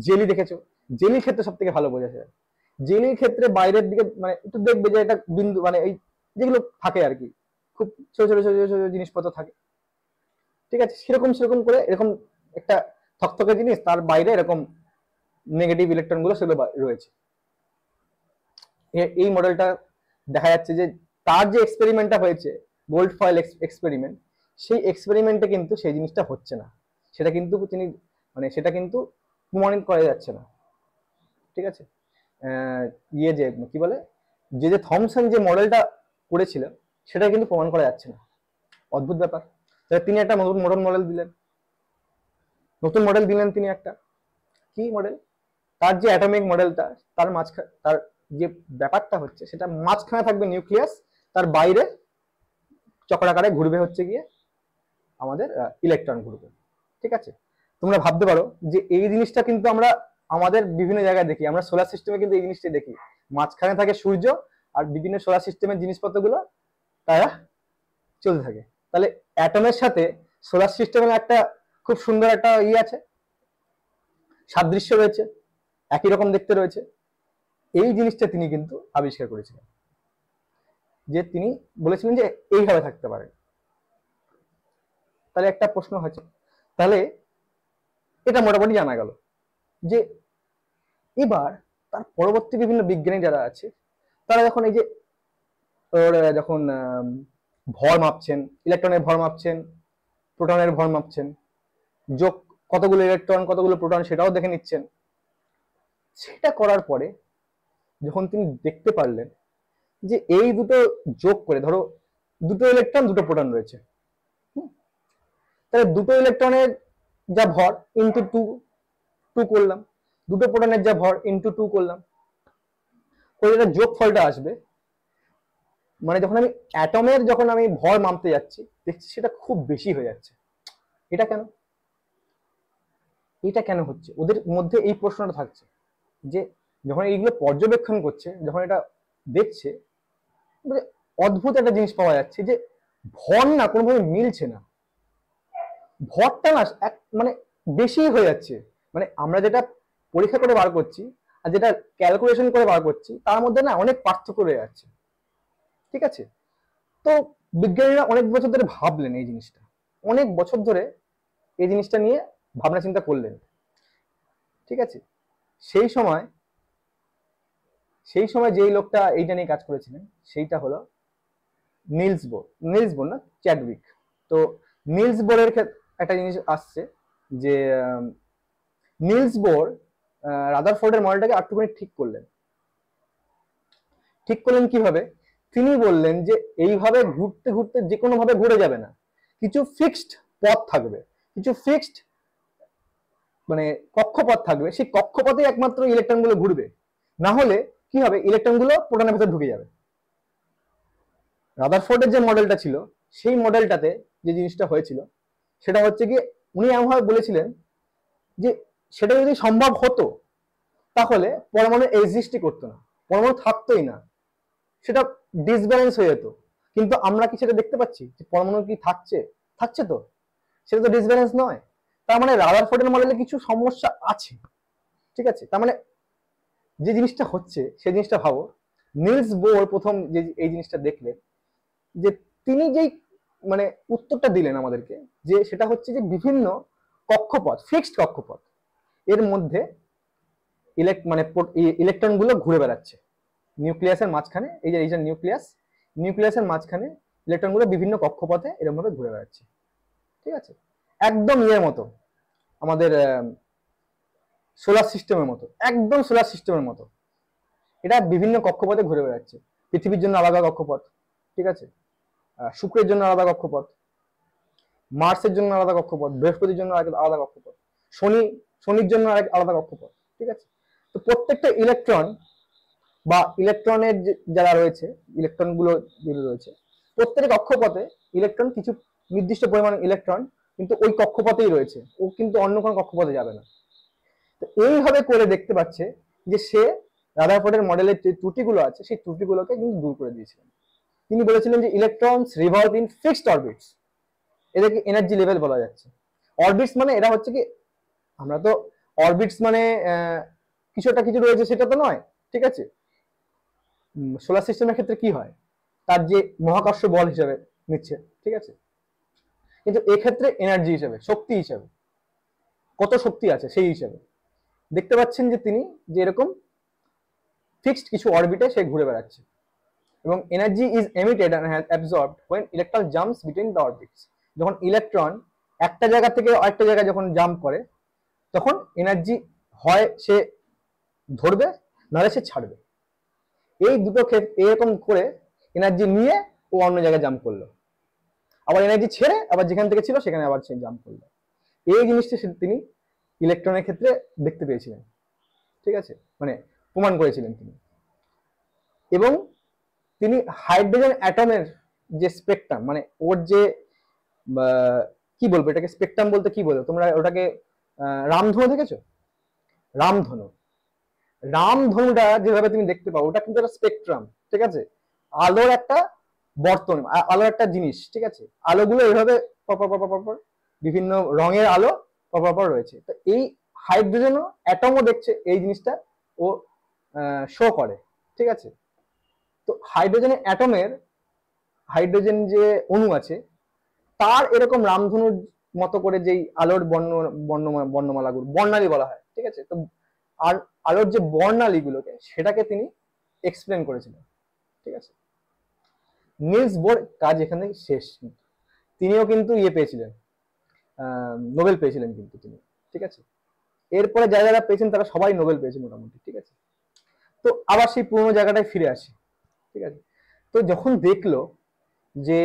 জেলি দেখেছো, জেলির ক্ষেত্রে সব থেকে ভালো বোঝা যায়। জেলির ক্ষেত্রে বাইরের দিকে মানে একটু দেখবে যে একটা বিন্দু, মানে এই যেগুলো থাকে আর কি, খুব ছোট ছোট ছোট ছোট জিনিসপত্র থাকে, ঠিক আছে, সেরকম সেরকম করে এরকম একটা থকথকে জিনিস, তার বাইরে এরকম নেগেটিভ ইলেকট্রন গুলো সেগুলো রয়েছে। এই মডেলটা দেখা যাচ্ছে যে তার যে এক্সপেরিমেন্টটা হয়েছে, গোল্ড ফয়েল এক্সপেরিমেন্ট, সেই এক্সপেরিমেন্টে কিন্তু সেই জিনিসটা হচ্ছে না, সেটা কিন্তু তিনি মানে সেটা কিন্তু প্রমাণিত করা যাচ্ছে না, ঠিক আছে। ইয়ে যে কি বলে, যে যে থমসন যে মডেলটা করেছিল, সেটা কিন্তু প্রমাণ করা যাচ্ছে না। অদ্ভুত ব্যাপার। তাহলে তিনি একটা নতুন মডেল দিলেন, নতুন মডেল দিলেন তিনি একটা, কি মডেল? তার যে অ্যাটমিক মডেলটা, তার মাঝখানে তার যে ব্যাপারটা হচ্ছে, সেটা মাঝখানে থাকবে নিউক্লিয়াস, তার বাইরে চক্রাকারে ঘুরবে হচ্ছে গিয়ে আমাদের ইলেকট্রন ঘুরবে, ঠিক আছে। তোমরা ভাবতে পারো যে এই জিনিসটা কিন্তু আমরা আমাদের বিভিন্ন জায়গায় দেখি, আমরা সোলার সিস্টেমে কিন্তু এই জিনিসটা দেখি, মাঝখানে থাকে সূর্য, আর বিভিন্ন সোলার সিস্টেমের জিনিসপত্রগুলো তারা চলতে থাকে। তাহলে অ্যাটমের সাথে সোলার সিস্টেমের একটা খুব সুন্দর একটা আছে, সাদৃশ্য রয়েছে, একই রকম দেখতে রয়েছে। এই জিনিসটা তিনি কিন্তু আবিষ্কার করেছিলেন, যে তিনি বলেছিলেন যে এইভাবে থাকতে পারে। তাহলে একটা প্রশ্ন হচ্ছে, তাহলে এটা মোটামুটি জানা গেল যে এবার তার পরবর্তী বিভিন্ন বিজ্ঞানী যারা আছে, তারা যখন এই যে যখন ভর মাপছেন, ইলেকট্রনের ভর মাপছেন, প্রোটনের ভর মাপছেন, যোগ কতগুলো ইলেকট্রন কতগুলো প্রোটন সেটাও দেখে নিচ্ছেন। সেটা করার পরে যখন তিনি দেখতে পারলেন যে এই দুটো যোগ করে, ধরো দুটো ইলেকট্রন দুটো প্রোটন রয়েছে, তাহলে দুটো ইলেকট্রনের যা ভর ইন্টু টু করলাম, দুটো প্রোটনের যা ভর ইন্টু 2 করলাম, করে যেটা যোগফলটা আসবে, মানে যখন আমি অ্যাটমের যখন আমি ভর মাপতে যাচ্ছি দেখছি সেটা খুব বেশি হয়ে যাচ্ছে। এটা কেন? এটা কেন হচ্ছে? ওদের মধ্যে এই প্রশ্নটা থাকছে যে যখন এইগুলো পর্যবেক্ষণ করছে, যখন এটা দেখছে, মানে অদ্ভুত একটা জিনিস পাওয়া যাচ্ছে যে ভর না কোনোভাবে মিলছে না, ভরটা না মানে বেশি হয়ে যাচ্ছে। মানে আমরা যেটা পরীক্ষা করে বার করছি আর যেটা ক্যালকুলেশন করে বার করছি তার মধ্যে না অনেক পার্থক্য রয়ে যাচ্ছে। ঠিক আছে, তো বিজ্ঞানীরা অনেক বছর ধরে ভাবলেন এই জিনিসটা, অনেক বছর ধরে এই জিনিসটা নিয়ে ভাবনা চিন্তা করলেন। ঠিক আছে, সেই সময় যেই লোকটা এইটা নিয়ে কাজ করেছিলেন সেইটা হলো নিলস বোর। নিলস বোর না, চ্যাডউইক। তো নিলস বোরের একটা জিনিস আসছে যে নিলস বোর রাদারফোর্ডের মডেলটাকে একটুখানি ঠিক করলেন। কিভাবে? তিনি বললেন যে এইভাবে ঘুরতে ঘুরতে যে কোনো ভাবে ঘুরে যাবে না, কিছু ফিক্সড পথ থাকবে, কিছু ফিক্সড মানে কক্ষপথ থাকবে, সেই কক্ষপথে একমাত্র ইলেকট্রনগুলো ঘুরবে, না হলে কি হবে, ইলেকট্রনগুলো প্রোটনের ভেতর ঢুকে যাবে। রাদারফোর্ডের যে মডেলটা ছিল সেই মডেলটাতে যে জিনিসটা হয়েছিল সেটা হচ্ছে কি, উনি এমনভাবে বলেছিলেন যে সেটা যদি সম্ভব হতো তাহলে পরমাণু এক্সিস্টই করতো না, পরমাণু থাকতোই না, সেটা ডিসব্যালেন্স হয়ে যেত। কিন্তু আমরা কি সেটা দেখতে পাচ্ছি যে পরমাণু কি থাকছে তো, সেটা তো ডিসব্যালেন্স নয়। তার মানে রাদারফোর্ডের মডেলে কিছু সমস্যা আছে। ঠিক আছে, তার মানে যে জিনিসটা হচ্ছে সেই জিনিসটা ভাবো, নিলস বোর প্রথম যে এই জিনিসটা দেখলেন, যে তিনি যেই মানে উত্তরটা দিলেন আমাদেরকে, যে সেটা হচ্ছে যে বিভিন্ন কক্ষপথ, ফিক্সড কক্ষপথ, এর মধ্যে ইলেকট্রন গুলো ঘুরে বেড়াচ্ছে নিউক্লিয়াসের মাঝখানে। এই যে নিউক্লিয়াসের মাঝখানে ইলেকট্রন গুলো বিভিন্ন কক্ষপথে এরকম ভাবে ঘুরে বেড়াচ্ছে। ঠিক আছে, একদম ইয়ের মতো, আমাদের সোলার সিস্টেমের মতো, একদম সোলার সিস্টেমের মতো এটা বিভিন্ন কক্ষপথে ঘুরে বেড়াচ্ছে। পৃথিবীর জন্য আলাদা কক্ষপথ, ঠিক আছে, শুক্রের জন্য আলাদা কক্ষপথ, মার্সের জন্য আলাদা কক্ষপথ, বৃহস্পতির জন্য আলাদা কক্ষপথ, শনির জন্য আরেক আলাদা কক্ষপথ। ঠিক আছে, তো প্রত্যেকটা ইলেকট্রন বা ইলেকট্রনের যারা রয়েছে, ইলেকট্রন গুলো যেগুলো রয়েছে প্রত্যেক কক্ষপথে ইলেকট্রন, কিছু নির্দিষ্ট পরিমাণ ইলেকট্রন কিন্তু ওই কক্ষপথেই রয়েছে, ও কিন্তু অন্য কোনো কক্ষপথে যাবে না। তো এইভাবে করে দেখতে পাচ্ছে যে সে রাদারফোর্ডের মডেলের যে ত্রুটিগুলো আছে সেই ত্রুটিগুলোকে কিন্তু দূর করে দিয়েছিলেন। তিনি বলেছিলেন যে electrons revolve in fixed orbits, এদেরকে এনার্জি লেভেল বলা যাচ্ছে। অরবিটস মানে এরা হচ্ছে কি, আমরা তো অরবিটস মানে কিছু একটা কিছু রয়েছে সেটা তো নয়। ঠিক আছে, সোলার সিস্টেমের ক্ষেত্রে কি হয়, তার যে মহাকর্ষ বল হিসাবে নিচ্ছে। ঠিক আছে, কিন্তু এক্ষেত্রে এনার্জি হিসাবে, শক্তি হিসাবে, কত শক্তি আছে সেই হিসাবে দেখতে পাচ্ছেন যে তিনি যে এরকম ফিক্সড কিছু অরবিটে সে ঘুরে বেড়াচ্ছে, এবং energy is emitted and absorbed when electron jumps between the orbits। যখন ইলেকট্রন একটা জায়গা থেকে আরেকটা জায়গায় যখন জাম্প করে তখন এনার্জি হয় সে ধরবে, নাহলে সে ছাড়বে। এই দুটো ক্ষেত্রে এরকম করে এনার্জি নিয়ে ও অন্য জায়গায় জাম্প করলো, আবার এনার্জি ছেড়ে আবার যেখান থেকে ছিল সেখানে আবার সে জাম্প করলো। এই জিনিসটা তিনি ইলেকট্রনের ক্ষেত্রে দেখতে পেয়েছিলেন। ঠিক আছে, মানে প্রমাণ করেছিলেন তিনি। এবং তিনি হাইড্রোজেন অ্যাটমের যে স্পেকট্রাম, মানে ওর যে কি বলবো এটাকে, স্পেকট্রাম বলতে কি বলবো তোমরা ওটাকে, রামধনু দেখেছো? রামধনু, রামধনুটা যেভাবে তুমি দেখতে পাও ওটা কিন্তু একটা স্পেকট্রাম। ঠিক আছে, আলোর একটা বর্তন, আলোর একটা জিনিস। ঠিক আছে, আলোগুলো এইভাবে পর বিভিন্ন রঙের আলো পর রয়েছে। তো এই হাইড্রোজেন অ্যাটমও দেখছে এই জিনিসটা, ও শো করে। ঠিক আছে, তো হাইড্রোজেন অ্যাটমের, হাইড্রোজেন যে অণু আছে তার এরকম রামধনুর মতো করে যেই আলোর বর্ণমালাগুলো, বর্ণালী বলা হয়। ঠিক আছে, তো আর আলোর যে বর্ণালী গুলোকে সেটাকে তিনি এক্সপ্লেন করেছিলেন। ঠিক আছে, নিলস বোর কাজ এখানে শেষ, তিনিও কিন্তু ইয়ে পেয়েছিলেন, নোবেল পেয়েছিলেন কিন্তু তিনি। ঠিক আছে, এরপরে যারা যারা পেয়েছেন তারা সবাই নোবেল পেয়েছে মোটামুটি। ঠিক আছে, তো আবার সেই পুরোনো জায়গাটায় ফিরে আসি। ঠিক আছে, তো যখন দেখলো যে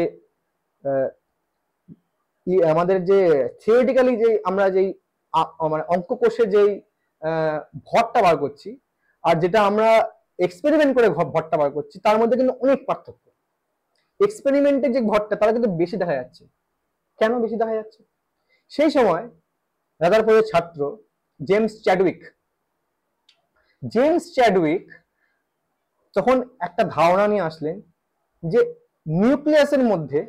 আমাদের যে থিওরিটিক্যালি যে আমরা যেই মানে অঙ্ক কোষে যেই ভরটা বার করছি আর যেটা আমরা এক্সপেরিমেন্ট করে ভরটা বার করছি তার মধ্যে কিন্তু অনেক পার্থক্য। এক্সপেরিমেন্টের যে ভরটা তারা কিন্তু বেশি দেখা যাচ্ছে। কেন বেশি দেখা যাচ্ছে? সেই সময় রাদারফোর্ডের ছাত্র জেমস চ্যাডউইক তখন একটা ধারণা নিয়ে আসলেন যে নিউক্লিয়াসের মধ্যে,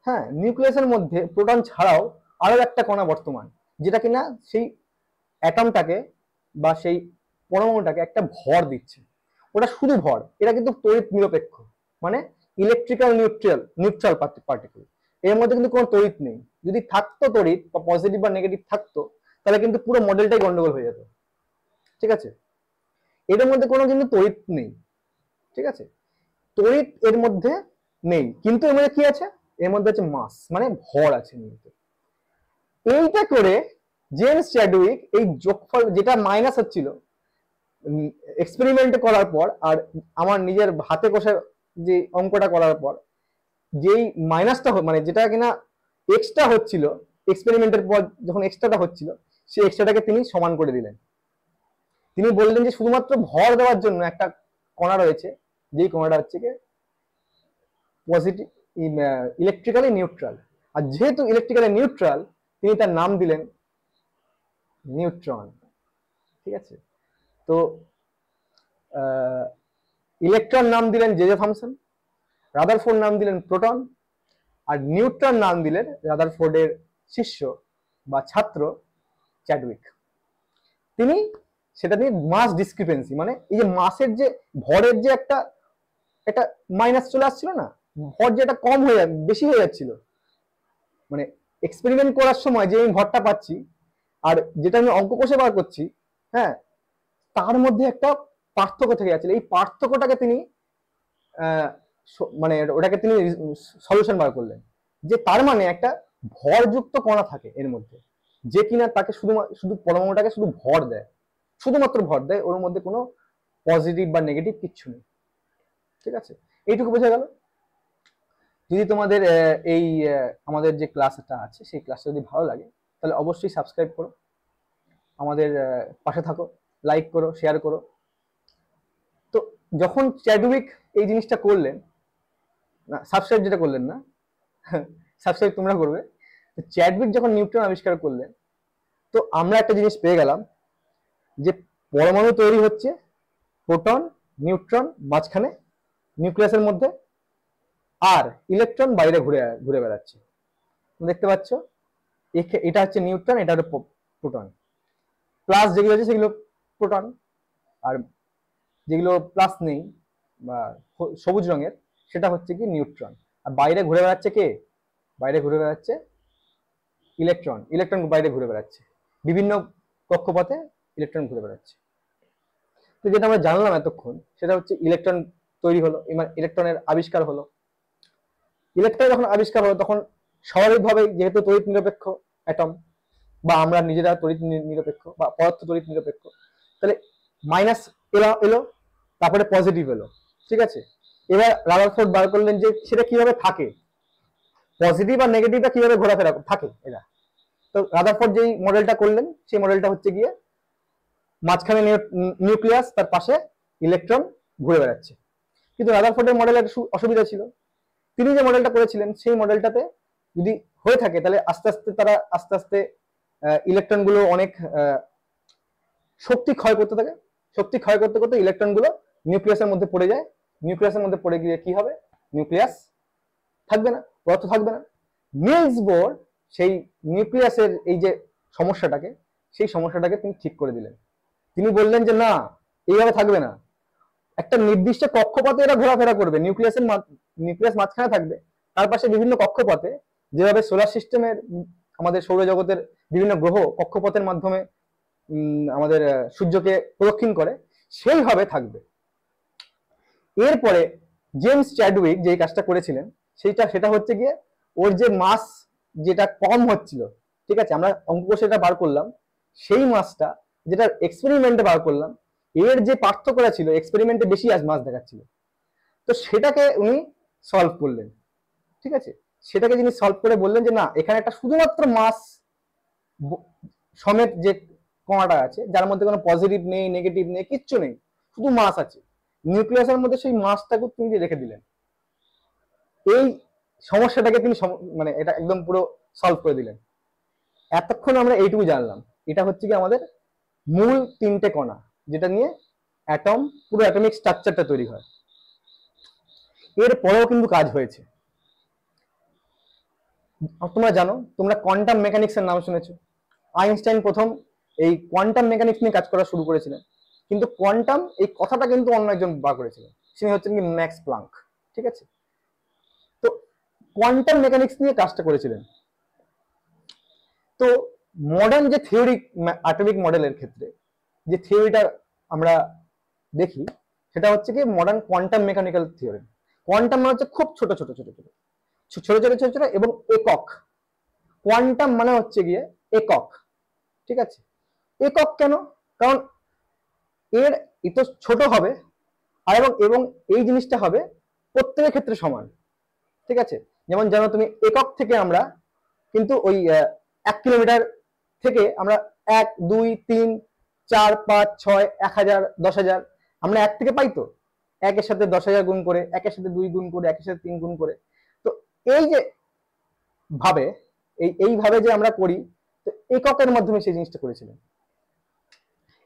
হ্যাঁ, নিউক্লিয়াসের মধ্যে প্রোটন ছাড়াও আরো একটা কণা বর্তমান, যেটা কিনা সেই অ্যাটমটাকে বা সেই পরমাণুটাকে একটা ভর দিচ্ছে। ওটা শুধু ভর, এটা কিন্তু তড়িৎ নিরপেক্ষ, মানে ইলেকট্রিক্যাল নিউট্রাল পার্টিকেল। এর মধ্যে কিন্তু কোনো তড়িৎ নেই। যদি থাকতো তড়িৎ বা পজিটিভ বা নেগেটিভ থাকতো তাহলে কিন্তু পুরো মডেলটাই গন্ডগোল হয়ে যেত। ঠিক আছে, এর মধ্যে কোনো কিন্তু তড়িৎ নেই। ঠিক আছে, তড়িৎ এর মধ্যে নেই, কিন্তু এর মধ্যে কি আছে? এর মধ্যে আছে মাস, মানে ভর আছে নিউতে। এইটা করে জেমস চ্যাডউইক এই যোগফল যেটা মাইনাস হচ্ছিল এক্সপেরিমেন্ট করার পর আর আমার নিজের হাতে কষে যে অঙ্কটা করার পর, যেই মাইনাসটা মানে যেটা কিনা এক্সট্রা হচ্ছিল এক্সপেরিমেন্টের পর, যখন এক্সট্রাটা হচ্ছিল সেই এক্সট্রাটাকে তিনি সমান করে দিলেন। তিনি বললেন যে শুধুমাত্র ভর দেওয়ার জন্য একটা কণা রয়েছে, যেই কণাটা হচ্ছে কি পজিটিভ, ইলেকট্রিক্যালি নিউট্রাল। আর যেহেতু ইলেকট্রিক্যালি নিউট্রাল তিনি তার নাম দিলেন নিউট্রন। ঠিক আছে, তো ইলেকট্রন নাম দিলেন জে থমসন, রাদারফোর্ড নাম দিলেন প্রোটন, আর নিউট্রন নাম দিলেন রাদারফোর্ডের শিষ্য বা ছাত্র চ্যাডউইক। তিনি সেটা নিয়ে মাস ডিসক্রিপেন্সি, মানে এই যে মাসের যে ভরের যে একটা মাইনাস চলে আসছিল না, ভর যেটা কম হয়ে বেশি হয়ে যাচ্ছিল, মানে এক্সপেরিমেন্ট করার সময় যে আমি ভরটা পাচ্ছি আর যেটা আমি অঙ্ক কষে বার করছি, হ্যাঁ, তার মধ্যে একটা পার্থক্য থেকে যাচ্ছিল। এই পার্থক্যটাকে তিনি মানে ওটাকে তিনি সলিউশন বার করলেন, যে তার মানে একটা ভরযুক্ত কণা থাকে এর মধ্যে, যে কিনা তাকে শুধু পরমাণুটাকে শুধু ভর দেয়, শুধুমাত্র ভর দেয়, ওর মধ্যে কোনো পজিটিভ বা নেগেটিভ কিচ্ছু নেই। ঠিক আছে, এইটুকু বোঝা গেল। যদি তোমাদের এই আমাদের যে ক্লাসটা আছে সেই ক্লাসটা যদি ভালো লাগে তাহলে অবশ্যই সাবস্ক্রাইব করো, আমাদের পাশে থাকো, লাইক করো, শেয়ার করো। তো যখন চ্যাডউইক এই জিনিসটা করলেন, না সাবস্ক্রাইব যেটা করলেন না, সাবস্ক্রাইব তোমরা করবে। চ্যাডউইক যখন নিউট্রন আবিষ্কার করলেন, তো আমরা একটা জিনিস পেয়ে গেলাম যে পরমাণু তৈরি হচ্ছে প্রোটন নিউট্রন মাঝখানে নিউক্লিয়াসের মধ্যে, আর ইলেকট্রন বাইরে ঘুরে ঘুরে বেড়াচ্ছে। দেখতে পাচ্ছ, এটা হচ্ছে নিউট্রন, এটা হচ্ছে প্রোটন। প্লাস যেগুলো আছে সেগুলো প্রোটন, আর যেগুলো প্লাস নেই বা সবুজ রঙের সেটা হচ্ছে কি নিউট্রন। আর বাইরে ঘুরে বেড়াচ্ছে কে? বাইরে ঘুরে বেড়াচ্ছে ইলেকট্রন। ইলেকট্রন বাইরে ঘুরে বেড়াচ্ছে, বিভিন্ন কক্ষপথে ইলেকট্রন ঘুরে বেড়াচ্ছে। তো যেটা আমরা জানলাম এতক্ষণ সেটা হচ্ছে ইলেকট্রন তৈরি হলো, ইলেকট্রনের আবিষ্কার হলো। ইলেকট্রন যখন আবিষ্কার হলো তখন স্বাভাবিকভাবে, যেহেতু তড়িৎ নিরপেক্ষ অ্যাটম বা আমরা নিজেরা তড়িৎ নিরপেক্ষ বা পদার্থ তড়িৎ নিরপেক্ষ, তাহলে মাইনাস এলো, তারপরে পজিটিভ এলো। ঠিক আছে, এবার রাদারফোর্ড বার করলেন যে সেটা কিভাবে থাকে, পজিটিভ আর নেগেটিভটা কিভাবে ঘোরাফেরা থাকে এরা। তো রাদারফোর্ড যেই মডেলটা করলেন সেই মডেলটা হচ্ছে গিয়ে মাঝখানে নিউক্লিয়াস, তার পাশে ইলেকট্রন ঘুরে বেড়াচ্ছে। কিন্তু রাদারফোর্ডের মডেলের একটা অসুবিধা ছিল, তিনি যে মডেলটা করেছিলেন সেই মডেলটাতে যদি হয়ে থাকে তাহলে আস্তে আস্তে ইলেকট্রনগুলো অনেক শক্তি ক্ষয় করতে থাকে। শক্তি ক্ষয় করতে করতে ইলেকট্রনগুলো নিউক্লিয়াসের মধ্যে পড়ে যায়। নিউক্লিয়াসের মধ্যে পড়ে গিয়ে কি হবে? নিউক্লিয়াস থাকবে না, পদার্থ থাকবে না। নিলস বোর সেই নিউক্লিয়াসের এই যে সমস্যাটাকে তিনি ঠিক করে দিলেন। তিনি বললেন যে না, এইভাবে থাকবে না, একটা নির্দিষ্ট কক্ষপথে এরা ঘোরাফেরা করবে। নিউক্লিয়াস মাঝখানে থাকবে, তার পাশে বিভিন্ন কক্ষপথে, যেভাবে সোলার সিস্টেমের আমাদের সৌরজগতের বিভিন্ন গ্রহ কক্ষপথের মাধ্যমে আমাদের সূর্যকে প্রদক্ষিণ করে, সেইভাবে থাকবে। এরপরে জেমস চ্যাডউইক যে কাজটা করেছিলেন সেটা হচ্ছে গিয়ে ওর যে মাস যেটা কম হচ্ছিল, ঠিক আছে, আমরা অঙ্ক সেটা বার করলাম, সেই মাসটা যেটা এক্সপেরিমেন্টে বার করলাম, এর যে পার্থক্যটা ছিল এক্সপেরিমেন্টে বেশি মাস দেখাচ্ছিল, তো সেটাকে উনি সলভ করলেন। ঠিক আছে, সেটাকে যিনি সলভ করে বললেন যে না, এখানে একটা শুধুমাত্র মাস সমেত যে কণাটা আছে, যার মধ্যে কোনো পজিটিভ নেই, নেগেটিভ নেই, কিচ্ছু নেই, শুধু মাস আছে। নিউক্লিয়াসের মধ্যে সেই মাসটাকে তিনি রেখে দিলেন। এই সমস্যাটাকে তিনি মানে এটা একদম পুরো সলভ করে দিলেন। এতক্ষণ আমরা এইটুকু জানলাম, এটা হচ্ছে কি আমাদের মূল তিনটে কণা, যেটা নিয়ে অ্যাটম পুরো অ্যাটমিক স্ট্রাকচারটা তৈরি হয়। এর পরেও কিন্তু কাজ হয়েছে। তোমরা জানো, তোমরা কোয়ান্টাম মেকানিক্স এর নাম শুনেছো। আইনস্টাইন প্রথম এই কোয়ান্টাম মেকানিক্স নিয়ে কাজ করা শুরু করেছিলেন, কিন্তু কোয়ান্টাম এই কথাটা কিন্তু অন্য একজন বার করেছিলেন, তিনি হচ্ছেন কি ম্যাক্স প্লাঙ্ক। ঠিক আছে, তো কোয়ান্টাম মেকানিক্স নিয়ে কাজটা করেছিলেন। তো মডার্ন যে থিওরি অ্যাটমিক মডেলের ক্ষেত্রে যে থিওরিটা আমরা দেখি, সেটা হচ্ছে কি modern quantum mechanical theory. Quantum মানে হচ্ছে খুব ছোট ছোট ছোট ছোট ছোট ছোট ছোট ছোট এবং একক। কোয়ান্টাম মানে হচ্ছে গিয়ে একক। ঠিক আছে, একক কেন? কারণ এর এত ছোট হবে, আর এবং এই জিনিসটা হবে প্রত্যেকের ক্ষেত্রে সমান। ঠিক আছে, যেমন জানো তুমি, একক থেকে আমরা কিন্তু ওই 1 কিলোমিটার থেকে আমরা 1, 2, 3, 4, 5, 6, 1000, 10,000 আমরা 1 থেকে পাই। তো 1 এর সাথে 10,000 গুণ করে, 1 এর সাথে 2 গুণ করে, 1 এর সাথে 3 গুণ করে, তো এই যে ভাবে এইভাবে যে আমরা করি, তো এককের মাধ্যমে সেই জিনিসটা করেছিলেন।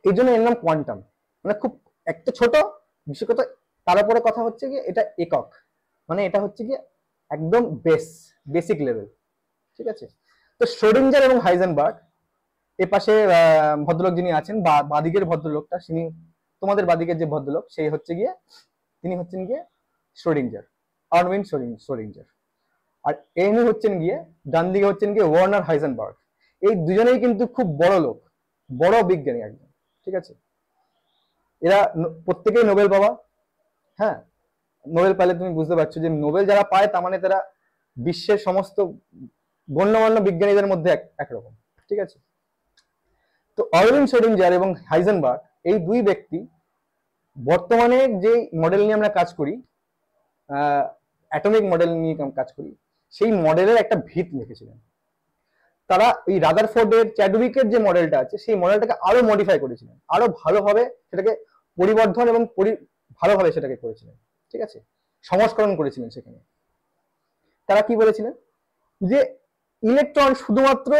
এই জন্য এর নাম কোয়ান্টাম। মানে খুব একটা ছোট বিশেষত, তার উপরে কথা হচ্ছে কি এটা একক, মানে এটা হচ্ছে কি একদম বেসিক লেভেল। ঠিক আছে, তো শ্রোডিঞ্জার এবং হাইজেনবার্গ, এ পাশে ভদ্রলোক যিনি আছেন, বা বাদিকের ভদ্রলোকটা, তিনি তোমাদের বাদিকের যে ভদ্রলোক, সেই হচ্ছে গিয়ে তিনি হচ্ছেন গিয়ে শ্রোডিঞ্জার, আরউইন শ্রোডিঞ্জার। আর এনি হচ্ছেন গিয়ে ডান দিকে হচ্ছেন গিয়ে ওয়ার্নার হাইজেনবার্গ। এই দুজনেই কিন্তু খুব বড় লোক, বড় বিজ্ঞানী একদম। ঠিক আছে, এরা প্রত্যেকেই নোবেল পাওয়া। হ্যাঁ, নোবেল পাইলে তুমি বুঝতে পারছো যে নোবেল যারা পায় তার মানে তারা বিশ্বের সমস্ত গণ্যমান্য বিজ্ঞানীদের মধ্যে একরকম। ঠিক আছে, তো আরউইন শ্রোডিঞ্জার এবং হাইজেনবার্গ, এই দুই ব্যক্তি বর্তমানে যে মডেল নিয়ে আমরা কাজ করি, অ্যাটমিক মডেল নিয়ে কাজ করি, সেই মডেলের একটা ভিত লিখেছিলেন। তারা এই রাদারফোর্ডের, চ্যাডউইকের যে মডেলটা আছে, সেই মডেলটাকে আরো মডিফাই করেছিলেন, আরো ভালোভাবে সেটাকে পরিবর্ধন এবং ভালোভাবে সেটাকে করেছিলেন। ঠিক আছে, সংস্করণ করেছিলেন সেখানে। তারা কি বলেছিলেন যে ইলেকট্রন শুধুমাত্র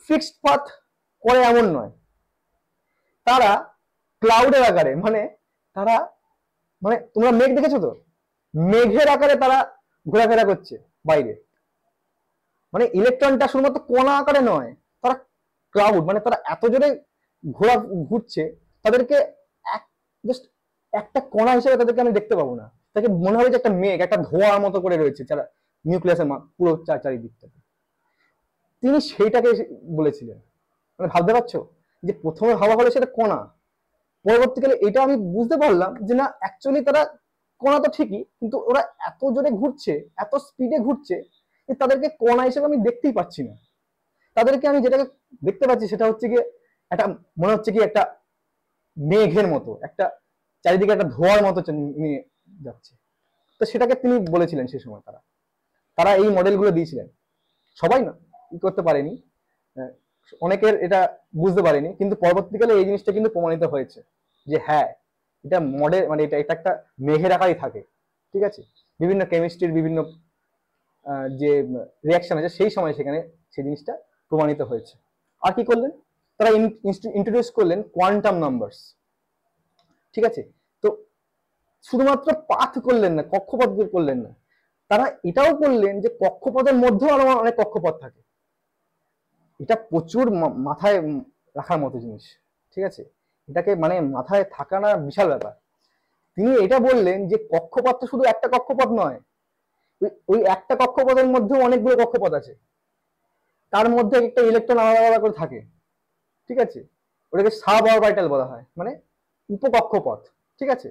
ফিক্সড পাথ করে এমন নয়, তারা ক্লাউডের আকারে, মানে তারা, মানে তোমরা মেঘ দেখেছো তো, মেঘের আকারে তারা ঘোরাফেরা করছে বাইরে। মানে ইলেকট্রনটা শুধুমাত্র কণা আকারে নয়, তারা ক্লাউড, মানে তারা এত জোরে ঘুরছে, তাদেরকে জাস্ট একটা কণা হিসেবে তাদেরকে আমি দেখতে পাবো না, তাকে মনে হবে যে একটা মেঘ, একটা ধোঁয়ার মতো করে রয়েছে যারা নিউক্লিয়াসের পুরো চারিদিকটাতে। তিনি সেইটাকে বলেছিলেন। মানে ভাবতে পারছো যে প্রথমে ভাবা হলো সেটা কণা, পরবর্তীকালে এটা আমি বুঝতে পারলাম যে না, অ্যাকচুয়ালি তারা কণা তো ঠিকই, কিন্তু ওরা এত জোরে ঘুরছে, এত স্পিডে ঘুরছে যে তাদেরকে কণা হিসেবে আমি দেখতেই পাচ্ছি না। তাদেরকে আমি যেটাকে দেখতে পাচ্ছি সেটা হচ্ছে গিয়ে একটা, মনে হচ্ছে কি একটা মেঘের মতো, একটা চারিদিকে একটা ধোঁয়ার মতো নিয়ে যাচ্ছে। তো সেটাকে তিনি বলেছিলেন সেই সময়। তারা এই মডেলগুলো দিয়েছিলেন। সবাই না করতে পারেনি, অনেকের এটা বুঝতে পারেনি, কিন্তু পরবর্তীকালে এই জিনিসটা কিন্তু প্রমাণিত হয়েছে যে হ্যাঁ, এটা মডেল, মানে এটা একটা মেঘের আকারই থাকে। ঠিক আছে, বিভিন্ন কেমিস্ট্রির বিভিন্ন যে রিয়াকশন আছে সেই সময় সেখানে সেই জিনিসটা প্রমাণিত হয়েছে। আর কি করলেন তারা? ইন্ট্রোডিউস করলেন কোয়ান্টাম নাম্বারস। ঠিক আছে, তো শুধুমাত্র পাথ করলেন না, কক্ষপথ করলেন না, তারা এটাও করলেন যে কক্ষপথের মধ্যেও আরো অনেক কক্ষপথ থাকে। এটা প্রচুর মাথায় রাখার মতো জিনিস। ঠিক আছে, এটাকে মানে মাথায় থাকা না বিশাল ব্যাপার। তিনি এটা বললেন যে কক্ষপথ তো শুধু একটা কক্ষপথ নয়, ওই একটা কক্ষপথের মধ্যেও অনেকগুলো কক্ষপথ আছে, তার মধ্যে একটা ইলেকট্রন আলাদা আলাদা করে থাকে। ঠিক আছে, ওটাকে সাব অরবিটাল বলা হয়, মানে উপকক্ষপথ। ঠিক আছে,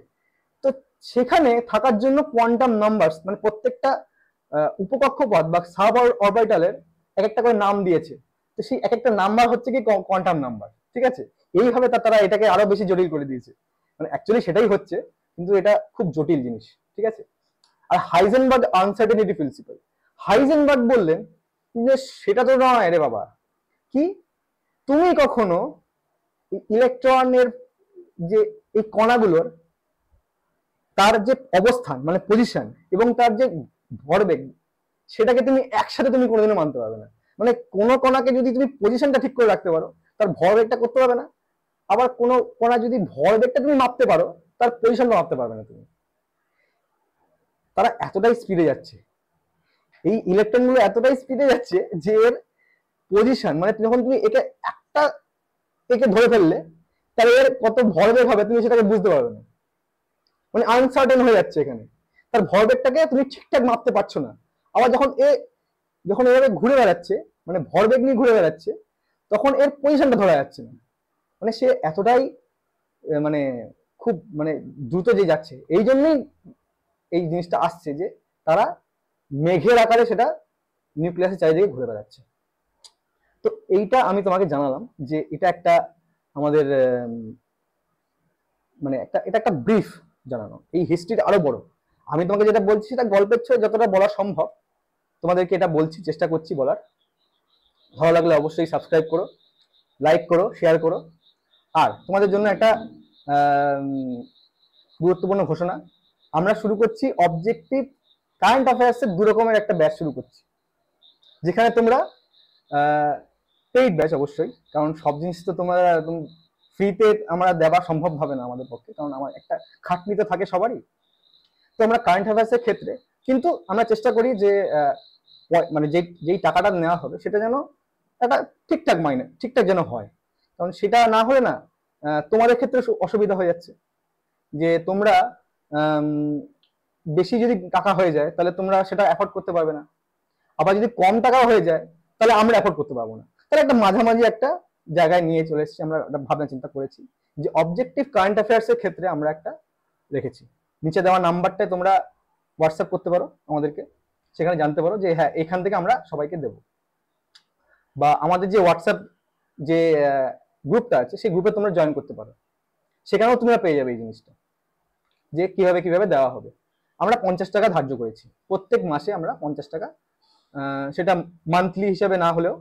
তো সেখানে থাকার জন্য কোয়ান্টাম নাম্বারস, মানে প্রত্যেকটা উপকক্ষপথ বা সাব অরবিটালের এক একটা করে নাম দিয়েছে। তো সেই এক একটা নাম্বার হচ্ছে কি কোয়ান্টাম নাম্বার। ঠিক আছে, এইভাবে তারা এটাকে আরো বেশি জটিল করে দিয়েছে। মানে অ্যাকচুয়ালি সেটাই হচ্ছে, কিন্তু এটা খুব জটিল জিনিস। ঠিক আছে, আর হাইজেনবার্গ আনসার্টেনিটি প্রিন্সিপাল, হাইজেনবার্গ বললেন যে সেটা তো নয় রে বাবা, কি তুমি কখনো ইলেকট্রনের যে এই কণাগুলোর তার যে অবস্থান মানে পজিশন এবং তার যে ভরবেগ, সেটাকে তুমি একসাথে তুমি কোনোদিনও মানতে পারবে না। মানে কোনো কণাকে যদি তুমি পজিশনটা ঠিক করে রাখতে পারো, তার ভরবেগটা করতে পারবে না। আবার কোনো কণা যদি ভরবেগটা তুমি মাপতে পারো, তার পজিশনটা মাপতে পারবে না তুমি। তারা এতটাই স্পিডে যাচ্ছে, এই ইলেকট্রন গুলো এতটাই স্পিডে যাচ্ছে যে এর পজিশন মানে যখন তুমি এটা একটা একে ধরে ফেললে, তাহলে এর কত ভরবেগ হবে তুমি সেটাকে বুঝতে পারবে না। মানে আনসার্টেন হয়ে যাচ্ছে এখানে, তার ভরবেগটাকে তুমি ঠিকঠাক মাপতে পারছো না। আবার যখন এভাবে ঘুরে বেড়াচ্ছে, মানে ভরবেগ নিয়ে ঘুরে বেড়াচ্ছে, তখন এর পজিশনটা ধরা যাচ্ছে না। মানে সে এতটাই মানে খুব মানে দ্রুত যে যাচ্ছে, এই জন্যই এই জিনিসটা আসছে যে তারা মেঘের আকারে সেটা নিউক্লিয়াসের চারিদিকে ঘুরে বেড়াচ্ছে। তো এইটা আমি তোমাকে জানালাম যে এটা একটা আমাদের মানে এটা একটা ব্রিফ জানানো। এই হিস্ট্রিটা আরো বড়, আমি তোমাকে যেটা বলছি সেটা গল্পের ছলে যতটা বলা সম্ভব তোমাদেরকে এটা বলছি, চেষ্টা করছি বলার। ভালো লাগলে অবশ্যই সাবস্ক্রাইব করো, লাইক করো, শেয়ার করো। আর তোমাদের জন্য একটা গুরুত্বপূর্ণ ঘোষণা, আমরা শুরু করছি অবজেক্টিভ কারেন্ট অ্যাফেয়ার্সের 2 রকমের একটা ব্যাচ শুরু করছি, যেখানে তোমরা পেইড ব্যাচ অবশ্যই, কারণ সব জিনিস তো তোমরা একদম ফ্রিতে আমরা দেওয়া সম্ভব হবে না আমাদের পক্ষে, কারণ আমার একটা খাটনি তো থাকে সবারই। তো আমরা কারেন্ট অ্যাফেয়ার্সের ক্ষেত্রে কিন্তু আমরা চেষ্টা করি যে মানে যেই টাকাটা নেওয়া হবে সেটা যেন একটা ঠিকঠাক যেন হয়, কারণ সেটা না হলে না তোমাদের ক্ষেত্রে অসুবিধা হয়ে যাচ্ছে। যে তোমরা বেশি যদি টাকা হয়ে যায় তাহলে তোমরা সেটা অ্যাফোর্ড করতে পারবে না, আবার যদি কম টাকা হয়ে যায় তাহলে আমরা অ্যাফোর্ড করতে পারবো না। তাহলে একটা মাঝামাঝি একটা জায়গায় নিয়ে চলে এসেছি, আমরা একটা ভাবনা চিন্তা করেছি যে অবজেক্টিভ কারেন্ট অ্যাফেয়ার্স এর ক্ষেত্রে আমরা একটা রেখেছি। নিচে দেওয়া নাম্বারটায় তোমরা হোয়াটসঅ্যাপ করতে পারো আমাদেরকে, সেখানে জানতে পারো যে হ্যাঁ এখান থেকে আমরা সবাইকে দেব, বা আমাদের যে হোয়াটসঅ্যাপ যে গ্রুপটা আছে সেই গ্রুপে তোমরা জয়েন করতে পারো, সেখানেও তোমরা পেয়ে যাবে এই জিনিসটা যে কিভাবে দেওয়া হবে। আমরা 50 টাকা ধার্য করেছি, প্রত্যেক মাসে আমরা 50 টাকা, সেটা মান্থলি হিসাবে না হলেও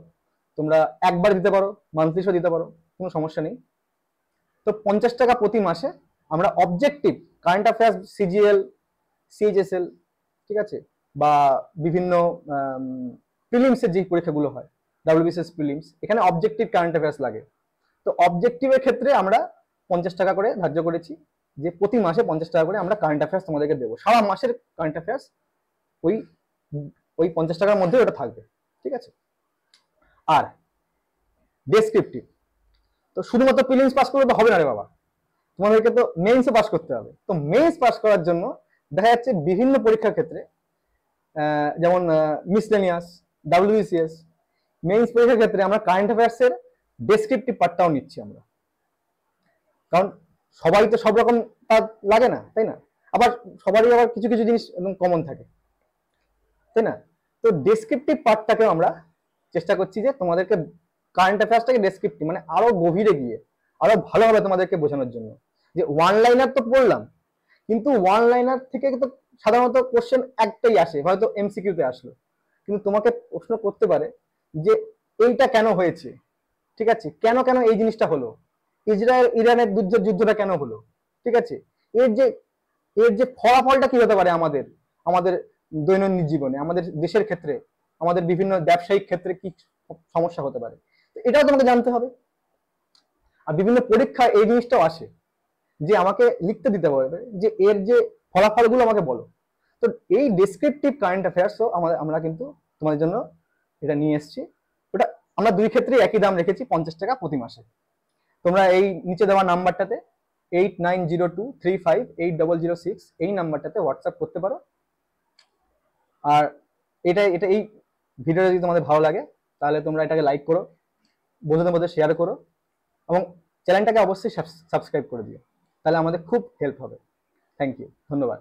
তোমরা একবার দিতে পারো, মান্থলি শো দিতে পারো, কোনো সমস্যা নেই। তো 50 টাকা প্রতি মাসে আমরা objective current affairs, CGL, CHSL, ঠিক আছে, বা বিভিন্ন প্রিলিমসের যে পরীক্ষাগুলো হয়, ডাব্লিউবিসিএস প্রিলিমস, এখানে অবজেক্টিভ কারেন্ট অ্যাফেয়ার্স লাগে। তো অবজেক্টিভের ক্ষেত্রে আমরা 50 টাকা করে ধার্য করেছি, যে প্রতি মাসে 50 টাকা করে আমরা কারেন্ট অ্যাফেয়ার্স তোমাদেরকে দেবো। সারা মাসের কারেন্ট অ্যাফেয়ার্স ওই 50 টাকার মধ্যে ওটা থাকবে, ঠিক আছে। আর ডেসক্রিপটিভ, তো শুধুমাত্র প্রিলিমস পাস করলে তো হবে না রে বাবা, তোমাদেরকে তো মেইনসও পাস করতে হবে। তো মেইনস পাস করার জন্য দেখা যাচ্ছে বিভিন্ন পরীক্ষার ক্ষেত্রে, যেমন মিসলেনিয়াস, ডাব্লিউবিসিএস, মেইনস পরীক্ষার ক্ষেত্রে আমরা কারেন্ট অ্যাফেয়ার্সের ডেসক্রিপটিভ পার্টটাও নিচ্ছি আমরা, কারণ সবাই তো সব রকম লাগে না, তাই না, আবার সবারই আবার কিছু কিছু জিনিস একদম কমন থাকে, তাই না। তো ডেসক্রিপটিভ পার্টটাকে আমরা চেষ্টা করছি যে তোমাদেরকে কারেন্ট অ্যাফেয়ার্সটাকে ডেসক্রিপটিভ মানে আরো গভীরে গিয়ে আরো ভালোভাবে তোমাদেরকে বোঝানোর জন্য। যে ওয়ান লাইনার তো পড়লাম, কিন্তু ওয়ান লাইনার থেকে তো সাধারণত কোশ্চেন একটাই আসে, হয়তো এমসিকিউতে আসলো, কিন্তু তোমাকে প্রশ্ন করতে পারে যে এইটা কেন হয়েছে, ঠিক আছে, কেন এই জিনিসটা হলো, ইসরায়েল ইরানের যুদ্ধটা কেন হলো, ঠিক আছে, এর যে ফলাফলটা কি হতে পারে আমাদের দৈনন্দিন জীবনে, আমাদের দেশের ক্ষেত্রে, আমাদের বিভিন্ন ব্যবসায়িক ক্ষেত্রে কি সমস্যা হতে পারে, এটাও তোমাকে জানতে হবে। আর বিভিন্ন পরীক্ষায় এই জিনিসটাও আসে যে আমাকে লিখতে দিতে পারবে যে এর যে ফলাফলগুলো আমাকে বলো। তো এই ডেসক্রিপটিভ কারেন্ট অ্যাফেয়ার্সও আমরা কিন্তু তোমাদের জন্য এটা নিয়ে এসেছি। ওটা আমরা দুই ক্ষেত্রেই একই দাম রেখেছি, 50 টাকা প্রতি মাসে। তোমরা এই নিচে দেওয়া নাম্বারটাতে 8902358006 এই নাম্বারটাতে হোয়াটসঅ্যাপ করতে পারো। আর এটা এই ভিডিওটা যদি তোমাদের ভালো লাগে তাহলে তোমরা এটাকে লাইক করো, বন্ধুদের মধ্যে শেয়ার করো, এবং চ্যানেলটাকে অবশ্যই সাবস্ক্রাইব করে দিও, তাহলে আমাদের খুব হেল্প হবে। থ্যাংক ইউ, ধন্যবাদ।